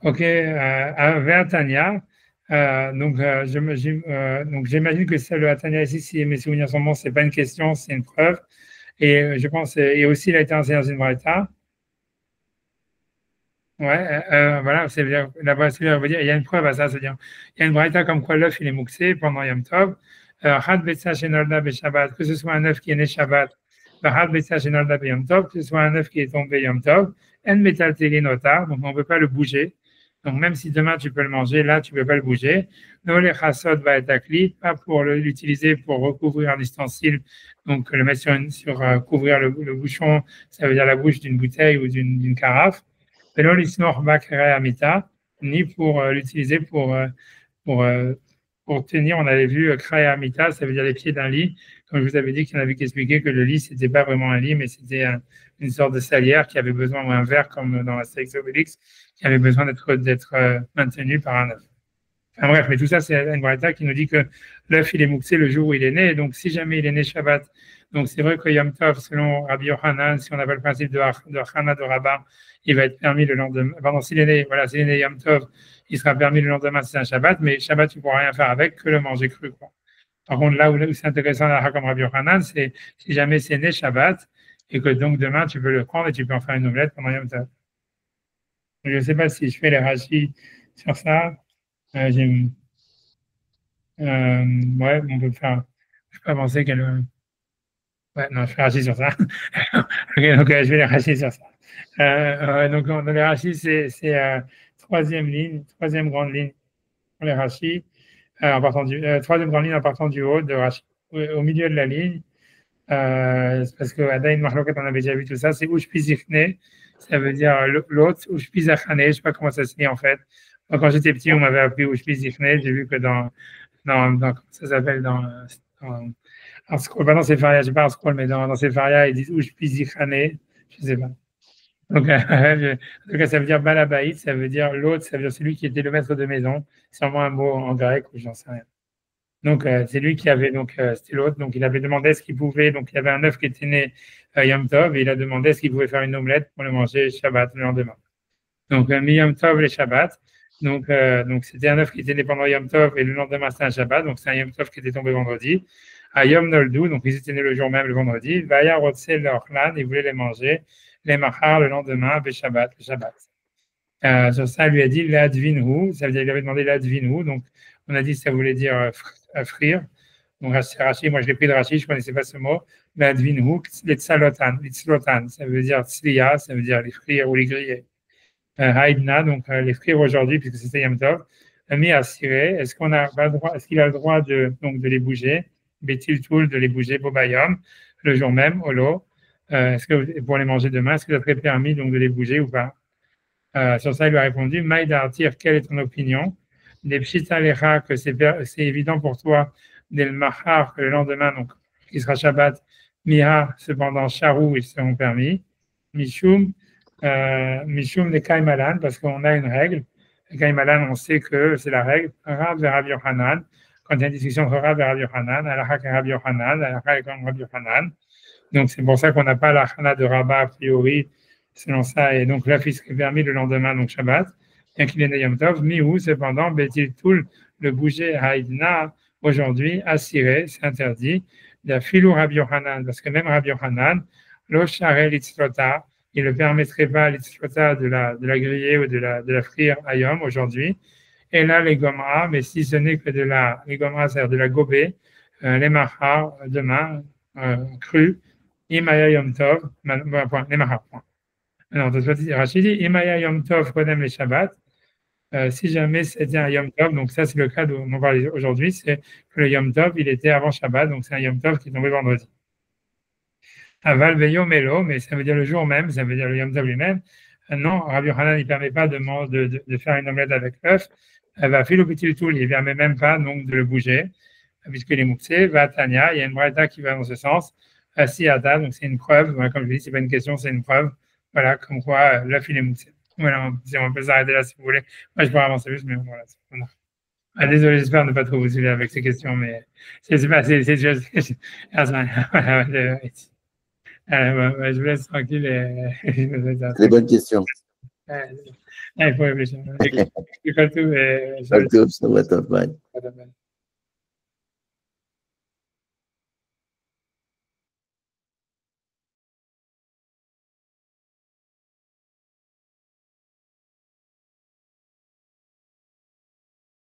Ok, Vertania. Donc, j'imagine que c'est le Hatania ici, si mes souvenirs sont bons, ce n'est pas une question, c'est une preuve. Et je pense, et aussi, il a été enseigné dans une braïta. Ouais, voilà, c'est bien. Il y a une preuve à ça, c'est-à-dire, il y a une braïta comme quoi l'œuf, il est mouxé pendant Yom Tov. Que ce soit un œuf qui est né Shabbat, que ce soit un œuf qui est tombé Yom Tov, en metal notar, donc on ne peut pas le bouger. Donc, même si demain tu peux le manger, là, tu ne peux pas le bouger. Non, les chassot va être acli, pas pour l'utiliser pour recouvrir un ustensile, donc le mettre sur couvrir le bouchon, ça veut dire la bouche d'une bouteille ou d'une carafe. Mais non, l'isnor bakre amita, ni pour l'utiliser pour tenir, on avait vu kraya amita, ça veut dire les pieds d'un lit. Comme je vous avais dit qu'il y en avait qui expliquaient que le lit, c'était pas vraiment un lit, mais c'était une sorte de salière qui avait besoin, ou un verre comme dans Astérix Obélix, qui avait besoin d'être maintenu par un œuf. Enfin bref, mais tout ça, c'est une braïta qui nous dit que l'œuf, il est mouxé le jour où il est né. Donc, si jamais il est né Shabbat, donc c'est vrai que Yom Tov, selon Rabbi Yochanan, si on n'a pas le principe de Hana de Rabat, il va être permis le lendemain. Pardon, s'il est né Yom Tov, il sera permis le lendemain, c'est un Shabbat, mais Shabbat, tu ne pourras rien faire avec que le manger cru, quoi. Par contre, là où c'est intéressant, comme Rabbi Yochanan, c'est si jamais c'est né Shabbat, et que donc demain, tu peux le prendre et tu peux en faire une omelette pendant Yom Tov. Je ne sais pas si je fais les rachis sur ça. Ouais, on peut faire. Je peux penser qu'elle. Ouais, non, je fais rachis sur ça. Okay, donc, je vais les rachis sur ça. Donc, dans les rachis, c'est troisième grande ligne pour les rachis. Troisième grande ligne en partant du haut, au milieu de la ligne. Parce que Adain Mahloket, on avait déjà vu tout ça, c'est Ushpizichne, ça veut dire l'autre, Ushpizachane, je ne sais pas comment ça se dit en fait. Donc, quand j'étais petit, on m'avait appris Ushpizichne, j'ai vu que dans comment ça s'appelle, en scroll, pas dans Sefaria, je ne sais pas en scroll, mais dans Sefaria, ils disent Ushpizichane, je ne sais pas. Donc, en tout cas, ça veut dire Balabaït, ça veut dire l'autre, ça veut dire celui qui était le maître de maison, c'est vraiment un mot en grec ou j'en sais rien. Donc, c'est lui qui avait, c'était l'autre, donc il avait demandé ce qu'il pouvait, donc il y avait un œuf qui était né Yom Tov, et il a demandé ce qu'il pouvait faire une omelette pour le manger Shabbat le lendemain. Donc, Yom Tov les Shabbat, donc c'était un œuf qui était né pendant Yom Tov, et le lendemain c'était un Shabbat, donc c'est un Yom Tov qui était tombé vendredi. À Yom Noldu, donc ils étaient nés le jour même, le vendredi, Vaya Rotsel l'Orlan, ils voulaient les manger, les Machar le lendemain, le Shabbat. Sur ça, il lui a dit l'advinhu, ça veut dire qu'il avait demandé l'advinhu, donc on a dit ça voulait dire frire. Donc Rashi, moi je l'ai pris de Rashi, je ne connaissais pas ce mot. L'advinhu, l'itzlotan, ça veut dire tzliya, ça veut dire les frire ou les griller. Haïdna, donc les frire aujourd'hui, puisque c'était Yom Tov. Mi asiré, est-ce qu'il a le droit de les bouger? Betil toul, de les bouger, bobayom, le jour même, holo. Est-ce que pour les manger demain, est-ce que ça serait permis donc de les bouger ou pas? Sur ça, il lui a répondu, Maïdartir, quelle est ton opinion? Des pshitalecha, que c'est évident pour toi, dès le mahar, que le lendemain, donc qui sera Shabbat, Miha, cependant, Charou, ils seront permis. Mishum, les Kaimalan, parce qu'on a une règle. Les Kaimalan, on sait que c'est la règle. Rav et Rabbi Yochanan. Quand il y a une discussion entre Rav et Rabbi Yochanan, Alakha et Rabbi Yochanan, Alakha et Rabbi Yochanan. Donc, c'est pour ça qu'on n'a pas la Chana de Rabat a priori, selon ça. Et donc, là, il serait permis le lendemain, donc Shabbat, bien qu'il est né Yom Tov. Miou, cependant, Betil Toul, le bouger Haïdna, aujourd'hui, assuré, c'est interdit. Il y a Filou Rabbi Yochanan, parce que même Rabbi Yochanan, Lo Share Litzlota, il ne permettrait pas Litzlota de la griller ou de la frire à Yom aujourd'hui. Et là, les Gomra, mais si ce n'est que les Gomra, c'est-à-dire de la gobée, les Mahar, demain, cru, Imaya Yom Tov, les Mahar, point. Alors, Rachid dit, Imaya Yom Tov, Kodem les Shabbat. Si jamais c'était un Yom Tov, donc ça c'est le cas dont on parle aujourd'hui, c'est que le Yom Tov, il était avant Shabbat, donc c'est un Yom Tov qui est tombé vendredi. Aval Veyo Melo, mais ça veut dire le jour même, ça veut dire le Yom Tov lui-même. Non, Rabbi Yochanan, il ne permet pas de faire une omelette avec l'œuf. Va filer au petit toul, il ne permet même pas donc de le bouger, puisque les mouxés, va Tania, il y a une braïta qui va dans ce sens. Asiata, donc c'est une preuve, voilà, comme je dis, c'est pas une question, c'est une preuve. Voilà, comme quoi l'œuf il est mouxé. Voilà, on peut s'arrêter là si vous voulez. Moi, je pourrais avancer plus, mais voilà. Désolé, j'espère ne pas trop vous saouler avec ces questions, mais c'est juste. Je vous laisse tranquille. Très bonne question. Il faut réfléchir. Pas tout, ça va top, bye.